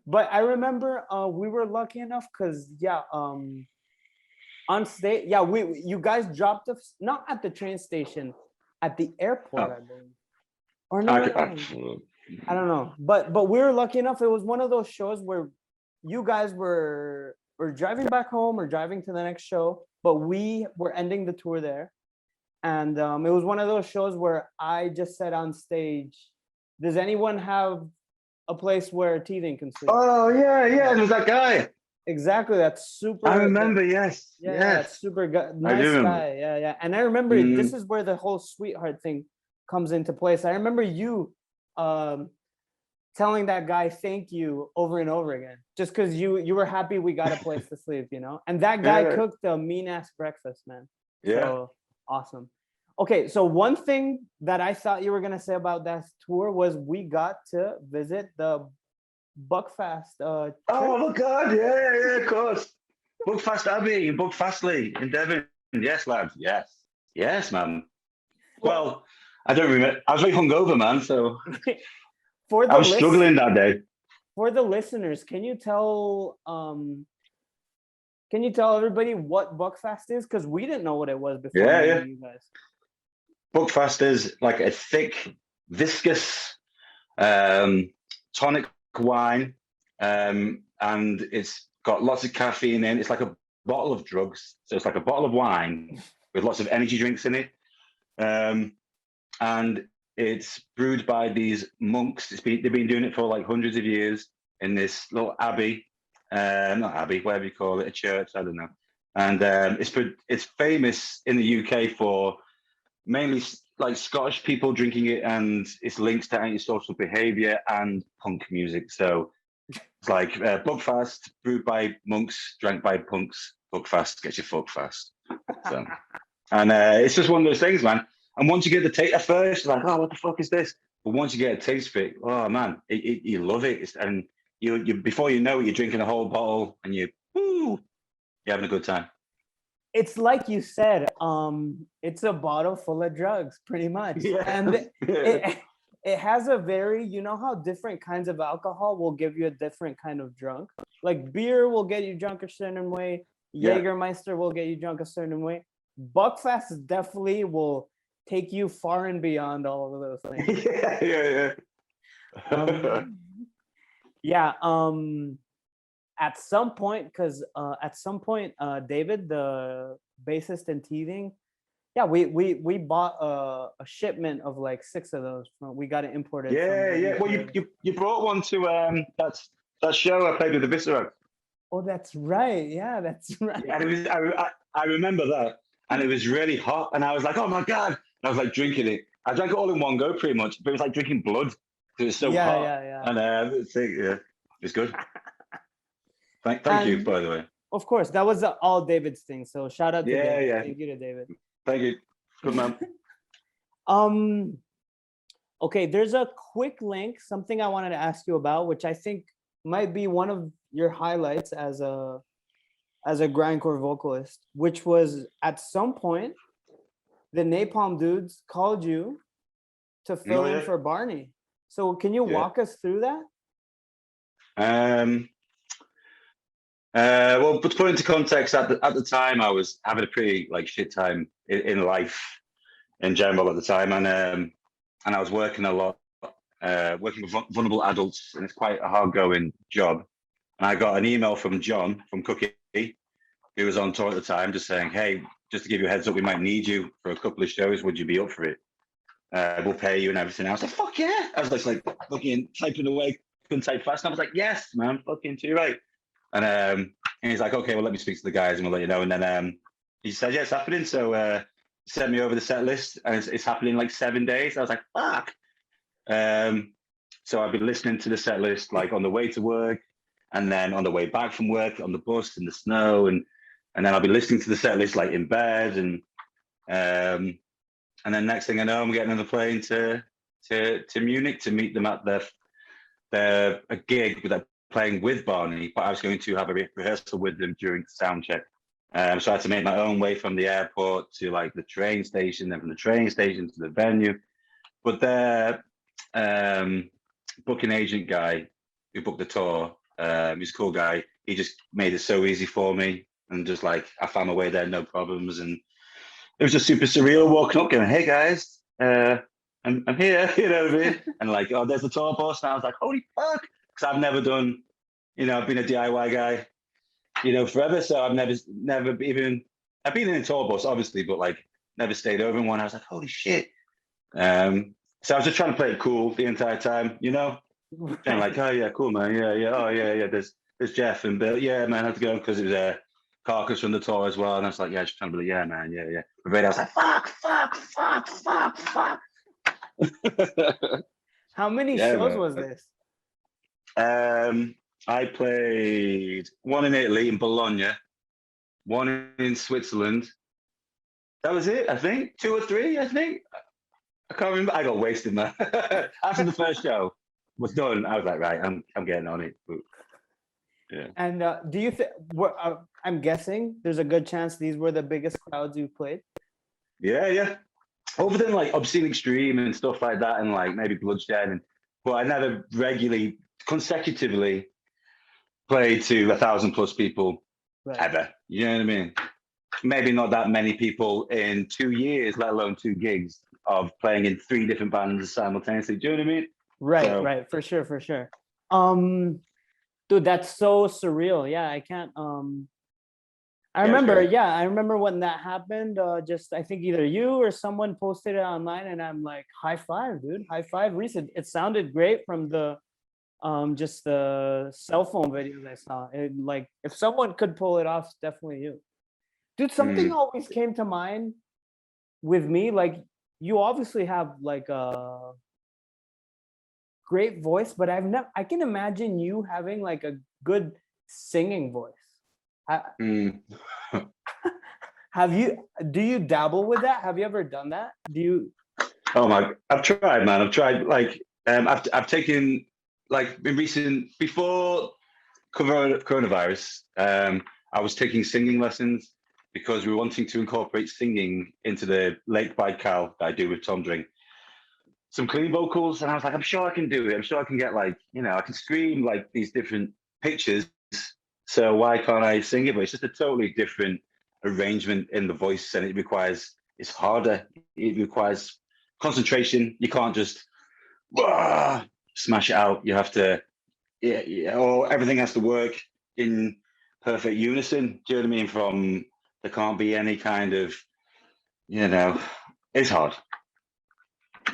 but I remember we were lucky enough because on stage, you guys dropped us not at the train station, at the airport, I believe. Or no, I don't know. But we were lucky enough. It was one of those shows where you guys were driving back home or driving to the next show, but we were ending the tour there. And it was one of those shows where I just said on stage, does anyone have a place where Teething can sleep? Oh, yeah. There was that guy. Exactly. That's super. I remember, yes. Yeah, that's super nice guy. Yeah. And I remember this is where the whole sweetheart thing comes into place. I remember you telling that guy thank you over and over again, just because you were happy we got a place to sleep, you know? And that guy cooked a mean-ass breakfast, man. Yeah. So awesome. Okay, so one thing that I thought you were going to say about that tour was we got to visit the Buckfast. Oh my God, yeah, of course. Buckfast Abbey in Buckfastleigh in Devon. Yes, lads, yes, man. Well, I don't remember. I was very hungover, man, so I was struggling that day. For the listeners, can you tell everybody what Buckfast is? Because we didn't know what it was before. Yeah. You guys. Buckfast is like a thick, viscous, tonic wine, and it's got lots of caffeine in. It's like a bottle of drugs. So it's like a bottle of wine with lots of energy drinks in it. And it's brewed by these monks. They've been doing it for like hundreds of years in this little abbey, not abbey, whatever you call it, a church, I don't know. And it's famous in the UK for mainly like Scottish people drinking it, and it's linked to antisocial behaviour and punk music. So it's like Buckfast, brewed by monks, drank by punks. Buckfast gets you fucked fast. So, and it's just one of those things, man. And once you get the taste, at first, you're like, oh, what the fuck is this? But once you get a taste of it, oh man, you love it. And you before you know it, you're drinking a whole bottle, and you're having a good time. It's like you said, it's a bottle full of drugs, pretty much. Yeah. And it has a very, you know how different kinds of alcohol will give you a different kind of drunk? Like beer will get you drunk a certain way. Jägermeister will get you drunk a certain way. Buckfast definitely will take you far and beyond all of those things. Yeah. At some point, David, the bassist in Teething, we bought a shipment of like 6 of those. We got it imported. Yeah. Well, you brought one to that show I played with the Viscera. Oh, that's right. Yeah, that's right. Yeah, and it was, I remember that, and it was really hot, and I was like, oh my god! And I was like drinking it. I drank it all in one go, pretty much. But it was like drinking blood because it was so hot. Yeah. And it's good. Thank you, by the way. Of course, that was all David's thing. So shout out to David. Yeah. Thank you to David. Thank you. Good man. Okay, there's a quick link, something I wanted to ask you about, which I think might be one of your highlights as a grindcore vocalist, which was at some point the Napalm dudes called you to fill in for Barney. So can you walk us through that? Well, but to put into context, at the time I was having a pretty like shit time in life in general at the time, and I was working a lot, working with vulnerable adults, and it's quite a hard going job. And I got an email from John from Cookie, who was on tour at the time, just saying, hey, just to give you a heads up, we might need you for a couple of shows. Would you be up for it? We'll pay you and everything. I was like, fuck yeah. I was just like fucking typing away, couldn't type fast. And I was like, yes, man, fucking too right. And he's like, okay, well, let me speak to the guys and we'll let you know. And then he said, yeah, it's happening. So sent me over the set list, and it's happening in like 7 days. I was like, fuck. So I've been listening to the set list like on the way to work, and then on the way back from work, on the bus, in the snow, and then I'll be listening to the set list like in bed, and then next thing I know, I'm getting on the plane to Munich to meet them at a gig that playing with Barney, but I was going to have a rehearsal with them during the sound check. So I had to make my own way from the airport to like the train station, then from the train station to the venue. But their booking agent guy who booked the tour, he's a cool guy. He just made it so easy for me, and just like I found my way there, no problems. And it was just super surreal walking up, going, "Hey guys, I'm here," you know what I mean? And like, oh, there's the tour bus, and I was like, "Holy fuck!" Because I've never done, I've been a DIY guy, forever. So I've never even, I've been in a tour bus, obviously, but like never stayed over in one. I was like, holy shit. So I was just trying to play it cool the entire time, kind of like, oh yeah, cool, man. Yeah. Oh yeah. There's Jeff and Bill. Yeah, man, I had to go because it was a Carcass from the tour as well. And I was like, yeah, just trying to be like, yeah, man. Yeah. But I was like, fuck. How many shows was this? I played one in Italy, in Bologna, one in Switzerland. That was it, I think. 2 or 3, I think. I can't remember. I got wasted, man. After the first show was done, I was like, right, I'm getting on it. But, yeah. And do you think? I'm guessing there's a good chance these were the biggest crowds you played. Yeah. Other than like Obscene Extreme and stuff like that, and like maybe Bloodshed, but I never regularly, consecutively played to 1,000+ people ever. You know what I mean? Maybe not that many people in 2 years, let alone 2 gigs of playing in 3 different bands simultaneously. Do you know what I mean? Right. For sure. Dude, that's so surreal. Yeah, I can't. I Yeah, it was remember, great. yeah, I remember when that happened. Just I think either you or someone posted it online, and I'm like, high five, dude, high five, Rhys. It sounded great from the just the cell phone videos I saw. It, like, if someone could pull it off, it's definitely you, dude. Something Mm. always came to mind with me. Like, you obviously have like a great voice, but I can imagine you having like a good singing voice. Mm. Have you? Do you dabble with that? Have you ever done that? Do you? Oh my! I've tried, man. I've tried. Like, I've taken like in recent before coronavirus. I was taking singing lessons because we were wanting to incorporate singing into the Lake Baikal that I do with Tom Dring. Some clean vocals, and I was like, I'm sure I can do it. I'm sure I can get like, I can scream like these different pitches. So why can't I sing it? But it's just a totally different arrangement in the voice, and it's harder. It requires concentration. You can't just smash it out. You have to, or everything has to work in perfect unison. Do you know what I mean? There can't be any kind of, it's hard.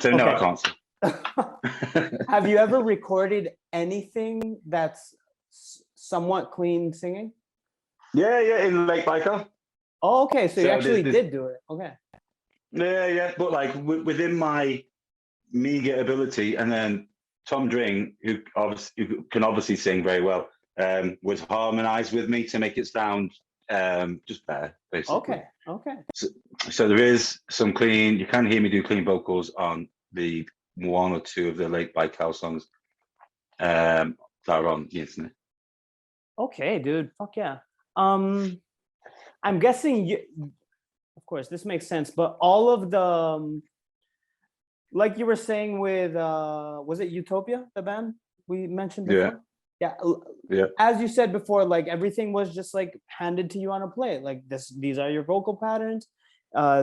So no, I Okay. can't. Have you ever recorded anything that's somewhat clean singing? Yeah, in Lake Baikal. Oh, okay. So you actually there's did do it. Okay. yeah, but like within my meager ability, and then Tom Dring, who can obviously sing very well, would harmonize with me to make it sound just better, basically. Okay. So there is some clean. You can hear me do clean vocals on the one or two of the Lake Baikal songs that are on the internet. Okay, dude. Fuck yeah. I'm guessing you. Of course, this makes sense. But all of the, like you were saying with, was it Utopia, the band we mentioned before? Yeah. Yeah. As you said before, like everything was just like handed to you on a plate. Like these are your vocal patterns.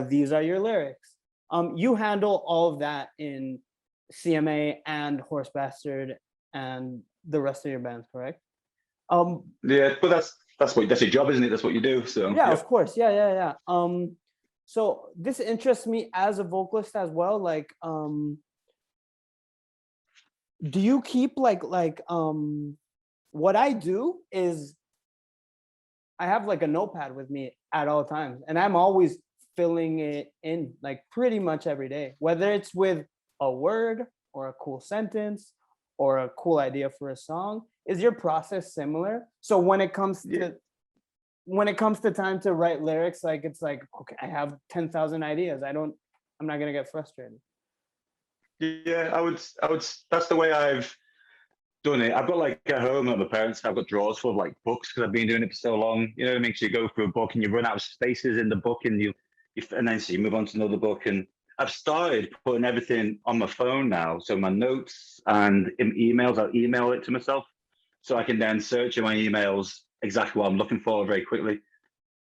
These are your lyrics. You handle all of that in CMA and Horsebastard and the rest of your bands, correct? Yeah, but that's your job, isn't it? That's what you do. So yeah. Of course. Yeah. So this interests me as a vocalist as well. Like, do you keep like what I do is I have like a notepad with me at all times, and I'm always filling it in like pretty much every day, whether it's with a word or a cool sentence or a cool idea for a song. Is your process similar? So when it comes to time to write lyrics, like it's like, okay, I have 10,000 ideas. I'm not gonna get frustrated. Yeah, I would. That's the way I've done it. I've got like at home at my parents. I've got drawers full of like books because I've been doing it for so long. You know what I mean? So you go through a book and you run out of spaces in the book, and and then so you move on to another book. And I've started putting everything on my phone now. So my notes and in emails, I'll email it to myself, so I can then search in my emails exactly what I'm looking for very quickly.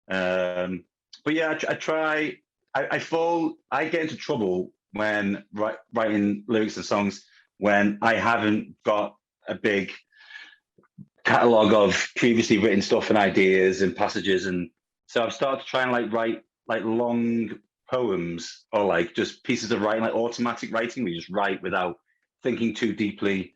But yeah, I try. I get into trouble when writing lyrics and songs when I haven't got a big catalog of previously written stuff and ideas and passages, and so I've started to try and like write like long poems or like just pieces of writing, like automatic writing. We just write without thinking too deeply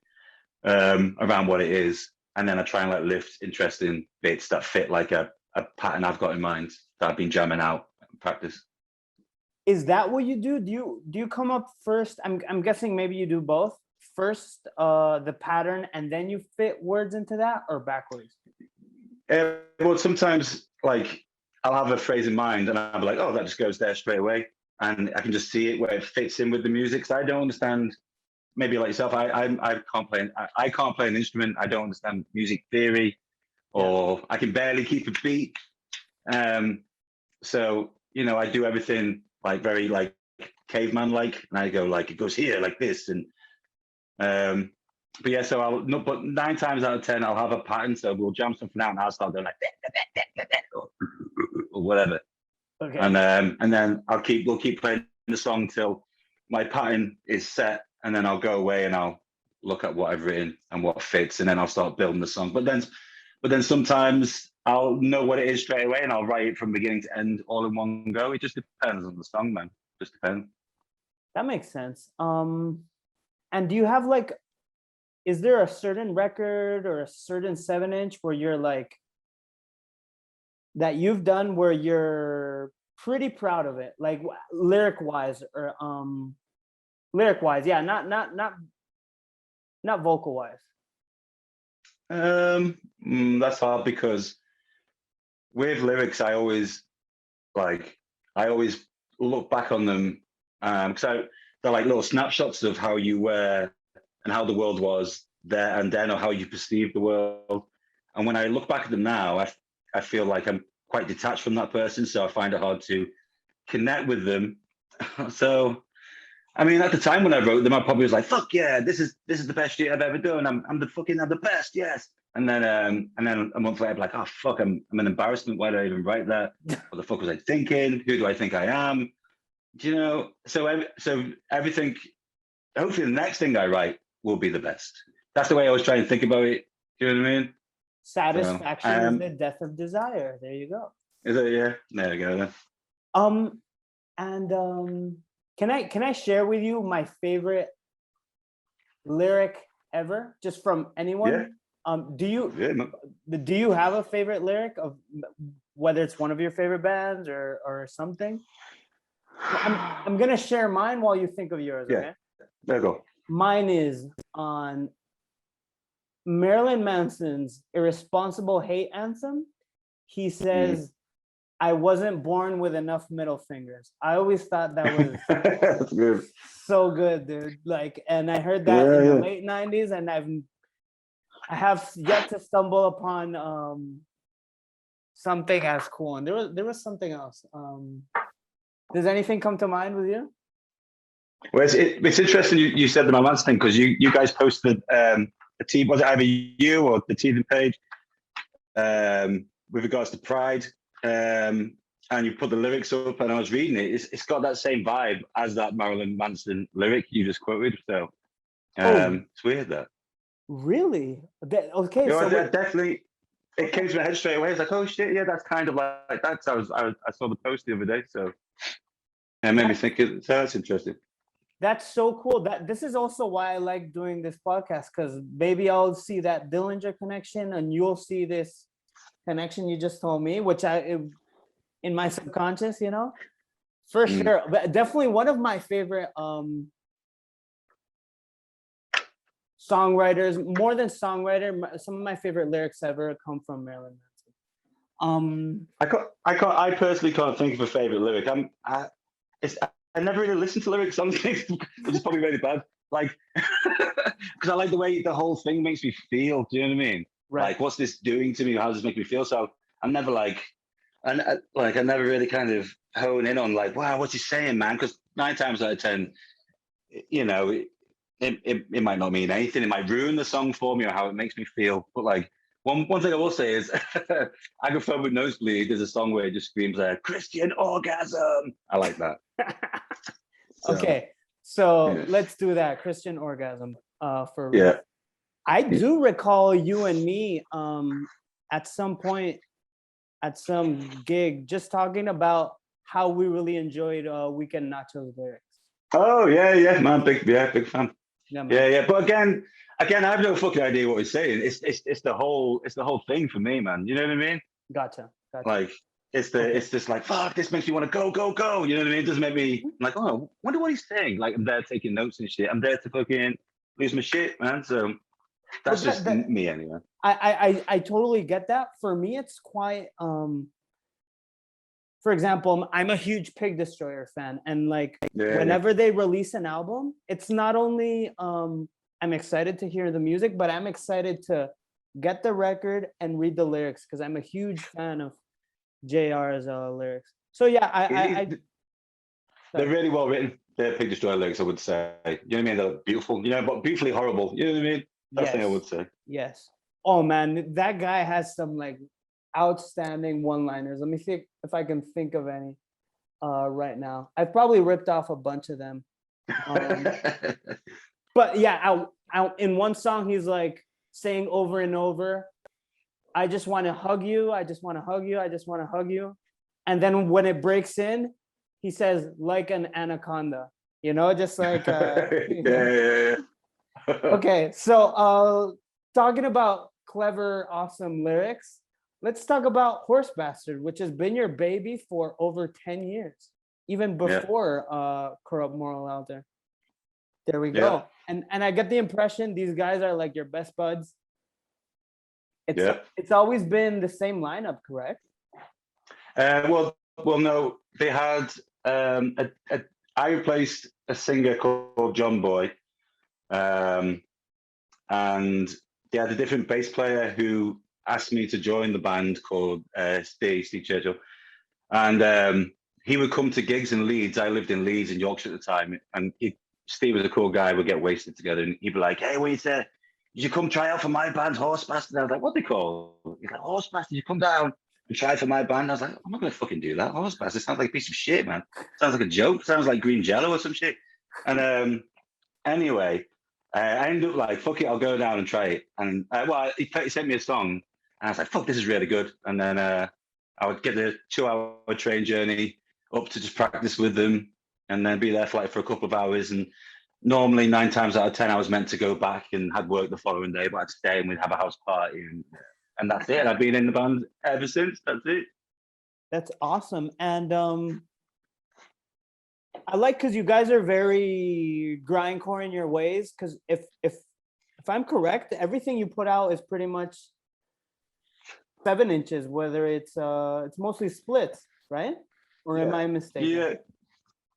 around what it is, and then I try and like lift interesting bits that fit like a pattern I've got in mind that I've been jamming out in practice. Is that what you do? Do you come up first? I'm guessing maybe you do both. First, the pattern, and then you fit words into that, or backwards? Well, sometimes like I'll have a phrase in mind, and I'll be like, "Oh, that just goes there straight away," and I can just see it where it fits in with the music. So I don't understand. Maybe like yourself, I can't play. I can't play an instrument. I don't understand music theory, or I can barely keep a beat. So I do everything like very like caveman like, and I go like it goes here like this, and but yeah. So but 9 times out of 10 I'll have a pattern. So we'll jam something out, and I'll start going like or whatever. Okay. And then we'll keep playing the song till my pattern is set, and then I'll go away and I'll look at what I've written and what fits, and then I'll start building the song. But but then sometimes I'll know what it is straight away and I'll write it from beginning to end all in one go. It just depends on the song, man. Just depends. That makes sense. And do you have like, is there a certain record or a certain 7-inch where you're like, that you've done where you're pretty proud of it, like lyric wise, yeah, not vocal wise? That's hard because with lyrics, I always look back on them because they're like little snapshots of how you were and how the world was there and then, or how you perceive the world. And when I look back at them now, I feel like I'm quite detached from that person, so I find it hard to connect with them. So, I mean, at the time when I wrote them, I probably was like, "Fuck yeah, this is the best shit I've ever done. I'm the best, yes." And then a month later, I'd be like, "Oh fuck, I'm an embarrassment. Why did I even write that? What the fuck was I thinking? Who do I think I am?" Do you know? So everything. Hopefully, the next thing I write will be the best. That's the way I was trying to think about it. Do you know what I mean? Satisfaction is the death of desire. There you go. Is it? Yeah. There you go then. Can I share with you my favorite lyric ever, just from anyone? Yeah. Do you have a favorite lyric of whether it's one of your favorite bands or something? I'm gonna share mine while you think of yours. Yeah. Okay. There you go. Mine is on Marilyn Manson's Irresponsible Hate Anthem. He says, "I wasn't born with enough middle fingers." I always thought that was That's good. so good, dude. Like, and I heard that in the late 90s, and I have yet to stumble upon something as cool. And there was something else. Does anything come to mind with you? Well, it's interesting you said the My Man's thing, because you guys posted was it either you or the teething page with regards to Pride, and you put the lyrics up, and I was reading it. It's got that same vibe as that Marilyn Manson lyric you just quoted. So it's weird that. Really? Okay, so so definitely, it came to my head straight away. It's like, oh shit, yeah, that's kind of like that. So I saw the post the other day, so it made me think. So that's interesting. That's so cool. This is also why I like doing this podcast, because maybe I'll see that Dillinger connection, and you'll see this connection you just told me, which in my subconscious, for sure. But definitely one of my favorite songwriters, more than songwriter, some of my favorite lyrics ever come from Marilyn Manson. I personally can't think of a favorite lyric. I never really listened to lyrics on things, which is probably really bad. Like, because I like the way the whole thing makes me feel. Do you know what I mean? Right. Like, what's this doing to me? How does this make me feel? So I'm never I never really kind of hone in on like, wow, what's he saying, man? Because 9 times out of 10, it might not mean anything. It might ruin the song for me or how it makes me feel. But like, one thing I will say is, Agoraphobic Nosebleed is a song where it just screams Christian orgasm. I like that. Okay, so let's do that. Christian orgasm. For Rhys. Yeah. I do recall you and me at some point at some gig just talking about how we really enjoyed Weekend Nachos lyrics. Oh yeah, man, big fan. Yeah. But again, I have no fucking idea what he's saying. It's the whole thing for me, man. You know what I mean? Gotcha. Like it's just like, fuck, this makes me want to go. You know what I mean? It doesn't make me like, oh, wonder what he's saying. Like, I'm there taking notes and shit. I'm there to fucking lose my shit, man. So that's just me anyway. I totally get that. For me, it's quite for example, I'm a huge Pig Destroyer fan, and like whenever they release an album, it's not only I'm excited to hear the music, but I'm excited to get the record and read the lyrics, because I'm a huge fan of JR's lyrics. So yeah, they're really well written. They're Pig Destroyer lyrics, I would say. You know what I mean? They're beautiful, but beautifully horrible. You know what I mean? That's the thing I would say. Yes. Oh man, that guy has some like outstanding one-liners. Let me see if I can think of any right now. I've probably ripped off a bunch of them. But yeah, in one song he's like saying over and over, I just want to hug you. I just want to hug you. I just want to hug you. And then when it breaks in, he says, like an anaconda, just like, Yeah. Okay. So talking about clever, awesome lyrics, let's talk about Horsebastard, which has been your baby for over 10 years, even before Corrupt Moral Altar. There we go. And I get the impression these guys are like your best buds. It's always been the same lineup, correct? Well, no. They had I replaced a singer called John Boy, and they had a different bass player who asked me to join the band called Steve Churchill, and he would come to gigs in Leeds. I lived in Leeds in Yorkshire at the time, and Steve was a cool guy. We'd get wasted together, and he'd be like, "Hey, waiter, you come try out for my band, Horsebastard?" And I was like, "What they call?" He's like, "Horsebastard, you come down and try for my band." I was like, "I'm not going to fucking do that. Horsebastard sounds like a piece of shit, man. Sounds like a joke. Sounds like green jello or some shit." And anyway, I ended up like, "Fuck it, I'll go down and try it." And he sent me a song, and I was like, "Fuck, this is really good." And then I would get the 2-hour train journey up to just practice with them, and then be there for a couple of hours. And normally 9 times out of 10, I was meant to go back and had work the following day, but I'd stay and we'd have a house party, and that's it. And I've been in the band ever since. That's it. That's awesome. And I like, because you guys are very grindcore in your ways. Because if I'm correct, everything you put out is pretty much 7 inches. Whether it's mostly splits, right? Or am I mistaken? Yeah.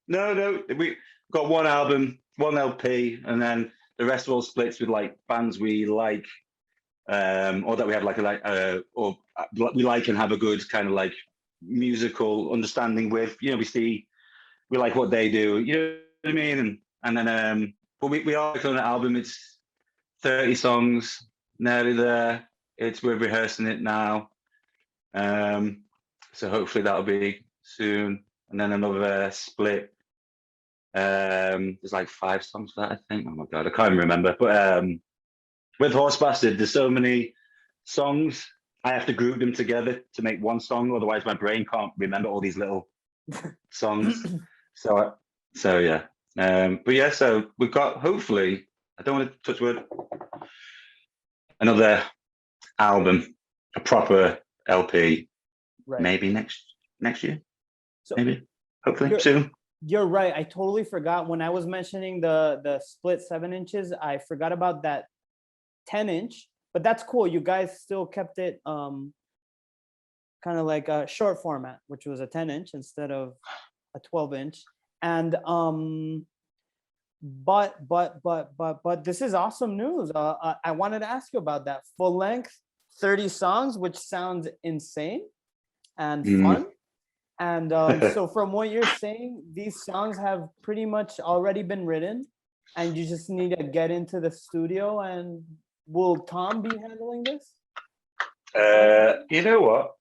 No. We got one album, one LP, and then the rest are all splits with like bands we like, or that we have or we like and have a good kind of like musical understanding with. We like what they do. You know what I mean? And then but we are working on an album. It's 30 songs, nearly there. We're rehearsing it now. So hopefully that'll be soon. And then another split. There's like 5 songs for that, I think. Oh my god, I can't even remember. But with Horsebastard, there's so many songs. I have to group them together to make one song, otherwise my brain can't remember all these little songs. So yeah. But yeah, so we've got, hopefully, I don't want to touch wood, another album, a proper LP, maybe next year. So maybe, hopefully soon. You're right. I totally forgot when I was mentioning the split 7 inches. I forgot about that 10-inch, but that's cool. You guys still kept it kind of like a short format, which was a 10-inch instead of a 12-inch. And but this is awesome news. I wanted to ask you about that full length 30 songs, which sounds insane and fun. And so from what you're saying, these songs have pretty much already been written, and you just need to get into the studio. And will Tom be handling this? You know what?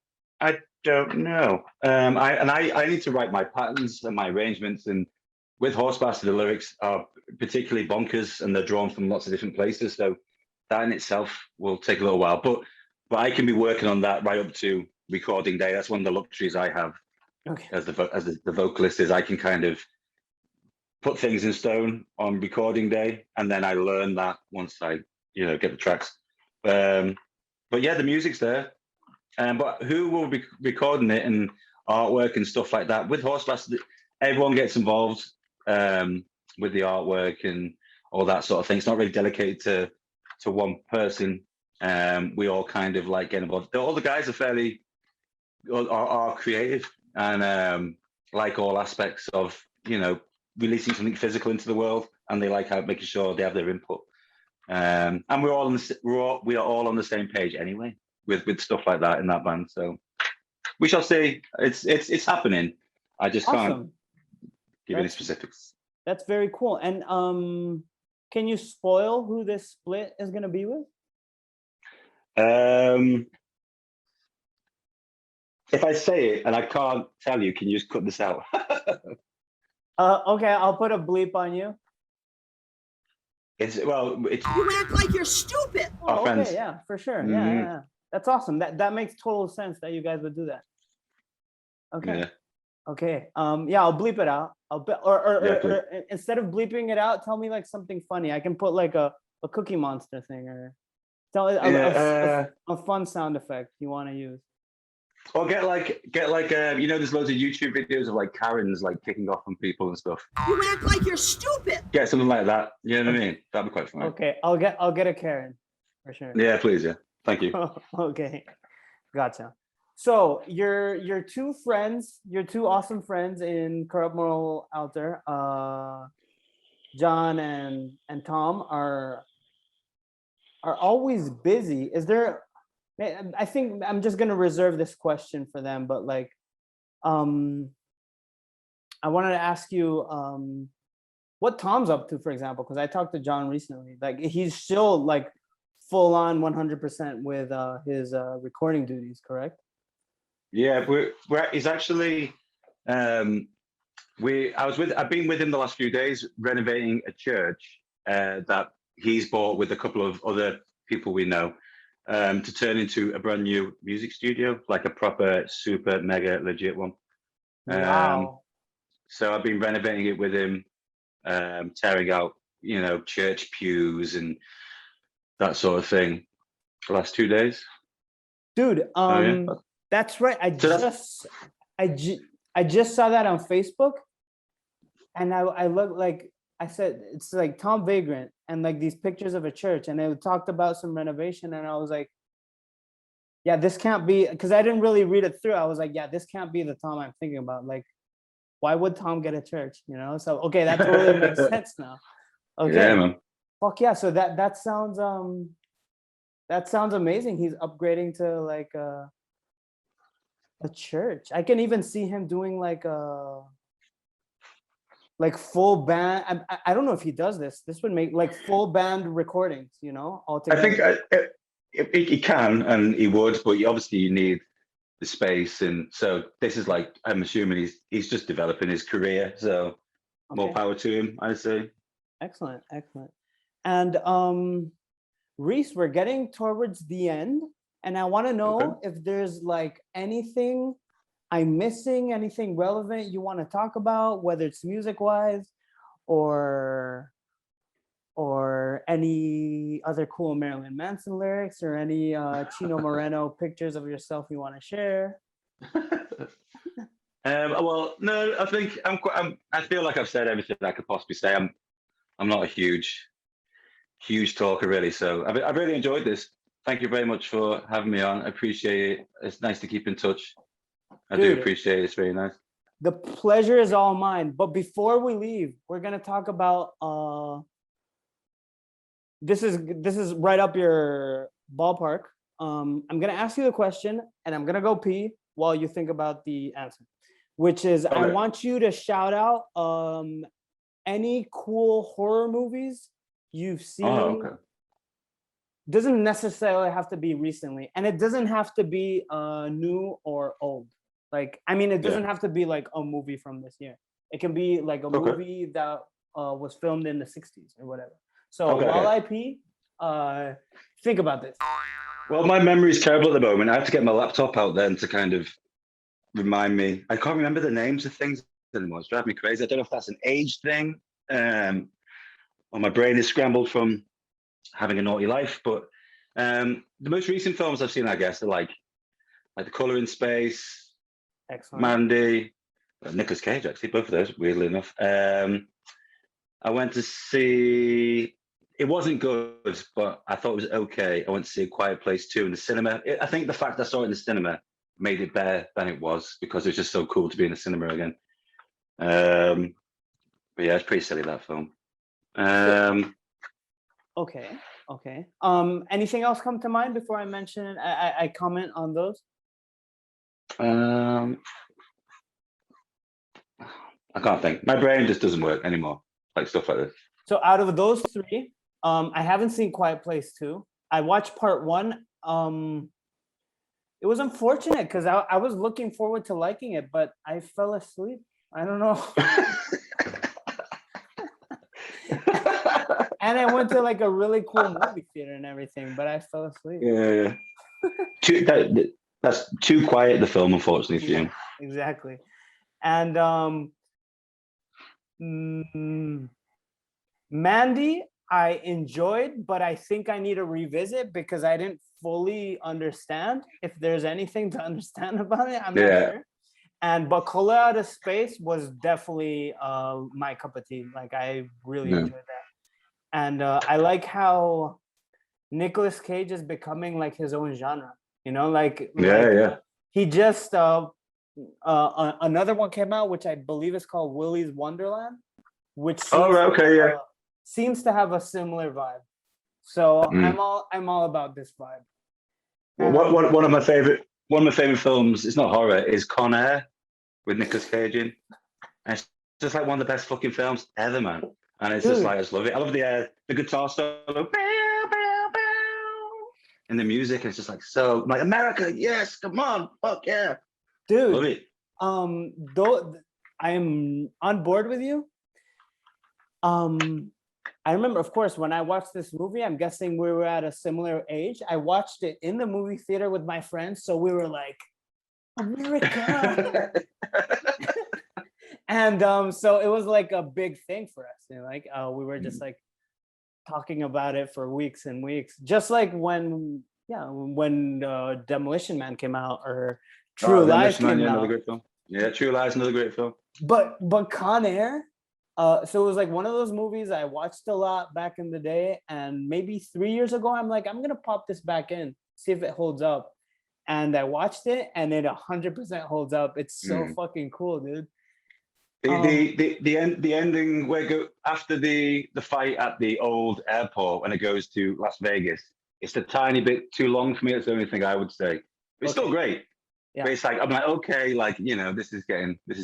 I don't know. I need to write my patterns and my arrangements. And with Horsebastard, the lyrics are particularly bonkers, and they're drawn from lots of different places. So that in itself will take a little while. But I can be working on that right up to recording day. That's one of the luxuries I have. Okay. As the vocalist, is I can kind of put things in stone on recording day, and then I learn that once I get the tracks. But yeah, the music's there. But who will be recording it and artwork and stuff like that? With Horsebastard, everyone gets involved with the artwork and all that sort of thing. It's not really dedicated to one person. We all kind of like get involved. All the guys are creative. And like all aspects of, releasing something physical into the world, and they like making sure they have their input. And we are all on the same page anyway with stuff like that in that band. So we shall see. It's happening. I just can't give any specifics. That's very cool. And can you spoil who this split is going to be with? If I say it and I can't tell you, can you just cut this out? Okay, I'll put a bleep on you. It's you act like you're stupid. Oh, okay, yeah, for sure. Yeah. That's awesome. That makes total sense that you guys would do that. Okay. Yeah. Okay. Yeah, I'll bleep it out. Or Yeah, instead of bleeping it out, tell me like something funny. I can put like a Cookie Monster thing, or tell it a fun sound effect you want to use. or get like you know, there's loads of YouTube videos of like Karens like kicking off on people and stuff. You act like you're stupid. Get something like that. You know what I mean? That'd be quite funny. Okay, I'll get a Karen for sure. Yeah, please. Yeah, thank you. Okay, gotcha. So your two friends, your two awesome friends in Corrupt Moral Alter, John and Tom are always busy. Is there? I think I'm just gonna reserve this question for them, but like, I wanted to ask you what Tom's up to, for example, because I talked to John recently. Like, he's still like full on 100% with his recording duties, correct? Yeah, he's actually I've been with him the last few days renovating a church that he's bought with a couple of other people we know to turn into a brand new music studio, like a proper super mega legit one. Wow. So I've been renovating it with him, tearing out, you know, church pews and that sort of thing the last 2 days. Dude, that's right. I just saw that on Facebook, and I looked, like I said, it's like Tom Vagrant and like these pictures of a church, and they talked about some renovation, and I was like, yeah, this can't be, because I didn't really read it through. I was like, yeah, this can't be the Tom I'm thinking about. Like, why would Tom get a church? You know? So okay, that totally makes sense now. Okay. Yeah, man. Fuck yeah. So that sounds amazing. He's upgrading to like a church. I can even see him doing like a full band. I don't know if he does this. This would make like full band recordings, you know, all together. I think he can and he would, but obviously you need the space, and so this is like, I'm assuming he's just developing his career. So more power to him, I say. Excellent. And Rhys, we're getting towards the end, and I want to know if there's like anything I'm missing, anything relevant you want to talk about, whether it's music wise or any other cool Marilyn Manson lyrics, or any Chino Moreno pictures of yourself you want to share. Well, no, I think I feel like I've said everything I could possibly say. I'm not a huge talker really, so I've really enjoyed this. Thank you very much for having me on. I appreciate it. It's nice to keep in touch. I do appreciate it. It's very nice. The pleasure is all mine. But before we leave, we're gonna talk about this is right up your ballpark. I'm gonna ask you the question, and I'm gonna go pee while you think about the answer, which is, okay, I want you to shout out any cool horror movies you've seen. Oh, okay. Doesn't necessarily have to be recently, and it doesn't have to be new or old. Like, I mean, it doesn't have to be like a movie from this year. It can be like a movie that was filmed in the 60s or whatever. So while I pee, think about this. Well, my memory is terrible at the moment. I have to get my laptop out then to kind of remind me. I can't remember the names of things anymore. It's driving me crazy. I don't know if that's an age thing, or my brain is scrambled from having a naughty life. But the most recent films I've seen, I guess, are like The Color in Space, excellent, Mandy, Nicolas Cage, actually, both of those, weirdly enough. I went to see, it wasn't good, but I thought it was okay. I went to see A Quiet Place 2 in the cinema. I think the fact I saw it in the cinema made it better than it was, because it was just so cool to be in the cinema again. But yeah, it's pretty silly, that film. Okay. Anything else come to mind before I mention, I comment on those? I can't think. My brain just doesn't work anymore, like stuff like this. So out of those three, I haven't seen Quiet Place 2. I watched part 1. It was unfortunate because I was looking forward to liking it, but I fell asleep. I don't know. And I went to like a really cool movie theater and everything, but I fell asleep. Yeah. That's too quiet, the film, unfortunately for you. Exactly. And Mandy, I enjoyed, but I think I need to revisit because I didn't fully understand. If there's anything to understand about it, I'm not sure. But Color Out of Space was definitely my cup of tea. Like, I really enjoyed that. And I like how Nicolas Cage is becoming like his own genre. You know, he just another one came out, which I believe is called Willy's Wonderland, which seems to have a similar vibe. So I'm all about this vibe. One of my favorite films, it's not horror, is Con Air with Nicolas Cage in. And it's just like one of the best fucking films ever, man. And it's just like, I just love it. I love the guitar solo. And the music, and it's just like, so like, America, yes, come on, fuck yeah. Dude, love it. Though I'm on board with you. I remember, of course, when I watched this movie, I'm guessing we were at a similar age. I watched it in the movie theater with my friends, so we were like, America. And so it was like a big thing for us. You know, like we were just like talking about it for weeks and weeks. Just like when Demolition Man came out, or True Lies came out. Another great film. Yeah, True Lies, another great film. But Con Air, so it was like one of those movies I watched a lot back in the day, and maybe 3 years ago, I'm like, I'm gonna pop this back in, see if it holds up. And I watched it, and it 100% holds up. It's so fucking cool, dude. The ending where after the fight at the old airport when it goes to Las Vegas, it's a tiny bit too long for me. That's the only thing I would say. It's still great. Yeah. But it's like, I'm like, okay, like, you know, this is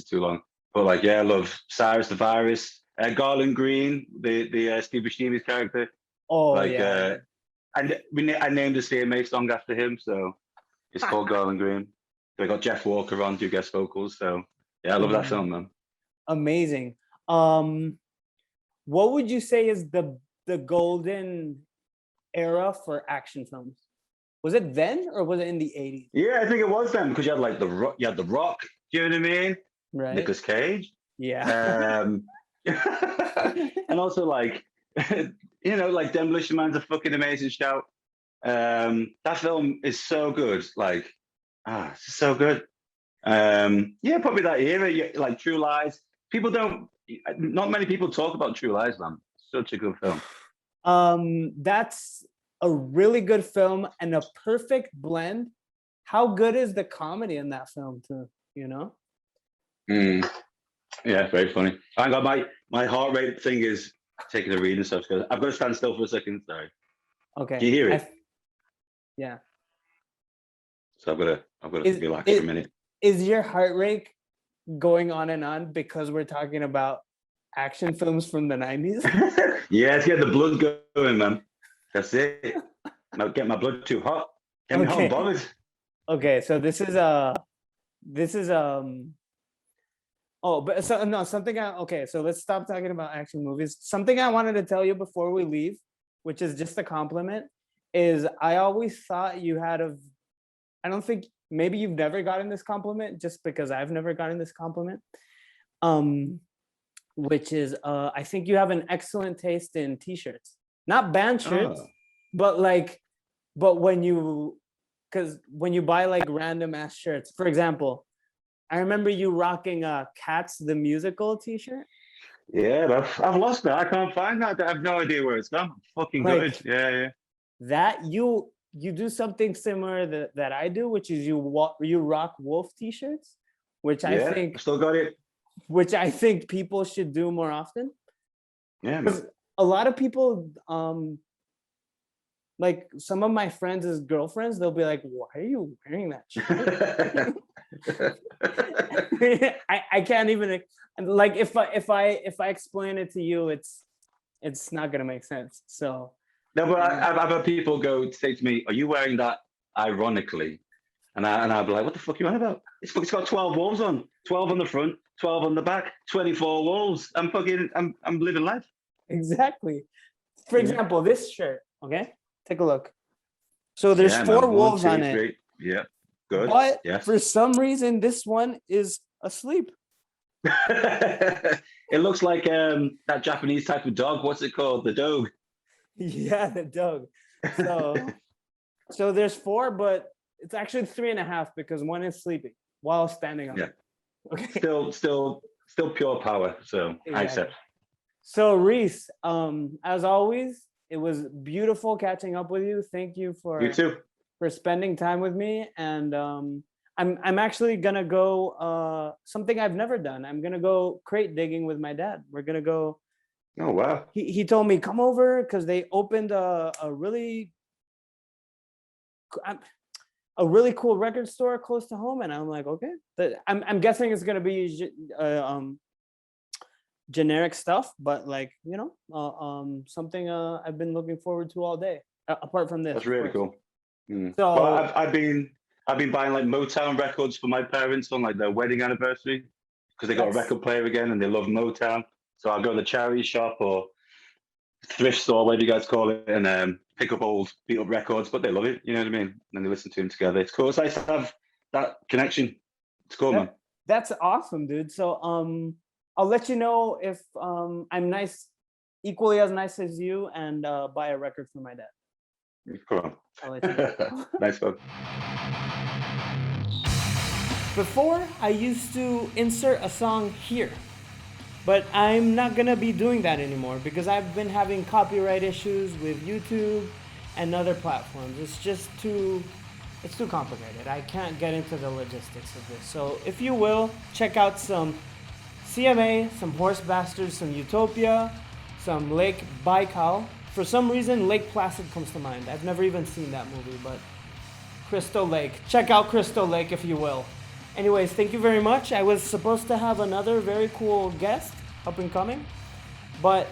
too long. But like, yeah, I love Cyrus the Virus, Garland Green, the Steve Buscemi's character. Oh, like, yeah. And I named the CMA song after him, so it's called Garland Green. So I got Jeff Walker on to guest vocals. So yeah, I love that film, man. Amazing. What would you say is the golden era for action films? Was it then, or was it in the 80s? Yeah, I think it was then, because you had like the Rock. Do you know what I mean? Right. Nicolas Cage. Yeah. And also like, you know, like Demolition Man's a fucking amazing shout. That film is so good. Like, it's so good. Yeah, probably that era. Like True Lies. Not many people talk about True Lies, man. Such a good film. That's a really good film and a perfect blend. How good is the comedy in that film too? You know? Yeah, very funny. I got my heart rate thing is taking a read and stuff. I've got to stand still for a second. Sorry. Okay. Can you hear it? Yeah. So I've got to relax for a minute. Is your heart rate going on and on because we're talking about action films from the 90s? Yeah, it's getting the blood going, man. That's it. Now get my blood too hot. Get me hot and bothered. Okay, so this is so let's stop talking about action movies. Something I wanted to tell you before we leave, which is just a compliment, is I always thought you had I don't think, maybe you've never gotten this compliment, just because I've never gotten this compliment, which is I think you have an excellent taste in t-shirts. Not band shirts, but when you buy like random ass shirts. For example, I remember you rocking Cats the Musical t-shirt. Yeah, I've lost that. I can't find that. I have no idea where it's gone. Fucking good. Yeah. That you do something similar that I do, which is you rock Wolf t-shirts, which I think still got it. Which I think people should do more often. Yeah, man. A lot of people, like some of my friends' girlfriends, they'll be like, "Why are you wearing that shirt?" I can't even, like, if I explain it to you, it's not gonna make sense. So no, but I've had people say to me, "Are you wearing that ironically?" And I'll be like, "What the fuck are you on about? It's got 12 wolves on, 12 on the front, 12 on the back, 24 wolves. I'm living life." Exactly. For example, this shirt. Okay, take a look. So there's Yeah, four man. wolves 1, on 2, it. 3. Yeah, good. But Yes. for some reason, this one is asleep. It looks like that Japanese type of dog. What's it called? The dog. Yeah, the dog. So there's four, but it's actually 3.5 because one is sleeping while standing up. Yeah. Okay. Still pure power. So I accept. So Rhys, as always, it was beautiful catching up with you. Thank you You too. for spending time with me. And I'm actually gonna go something I've never done. I'm gonna go crate digging with my dad. We're gonna go. Oh wow. He told me come over because they opened a really cool record store close to home, and I'm like, okay. I'm guessing it's gonna be generic stuff, but like something I've been looking forward to all day. Apart from this, That's really cool. Mm. So well, I've been buying like Motown records for my parents on like their wedding anniversary because they got a record player again and they love Motown. So I'll go to the charity shop or thrift store, whatever you guys call it, and pick up old beat up records. But they love it, you know what I mean? And they listen to them together. It's cool. It's nice to have that connection. It's cool, man. That's awesome, dude. So I'll let you know if I'm equally as nice as you, and buy a record for my dad. Cool. I'll let you know. Nice one. Before, I used to insert a song here, but I'm not gonna be doing that anymore because I've been having copyright issues with YouTube and other platforms. It's too complicated. I can't get into the logistics of this. So if you will, check out some CMA, some Horsebastard, some Utopia, some Lake Baikal. For some reason, Lake Placid comes to mind. I've never even seen that movie, but Crystal Lake. Check out Crystal Lake if you will. Anyways, thank you very much. I was supposed to have another very cool guest up and coming, but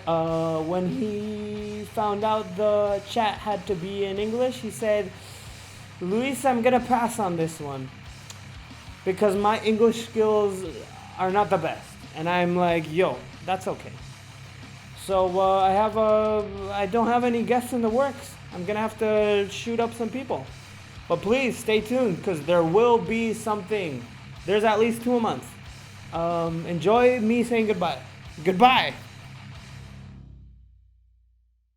when he found out the chat had to be in English, he said, Luis, I'm gonna pass on this one because my English skills are not the best. And I'm like, yo, that's okay. So I don't have any guests in the works. I'm gonna have to shoot up some people. But please stay tuned because there will be something. There's at least 2 a month. Enjoy me saying goodbye. Goodbye.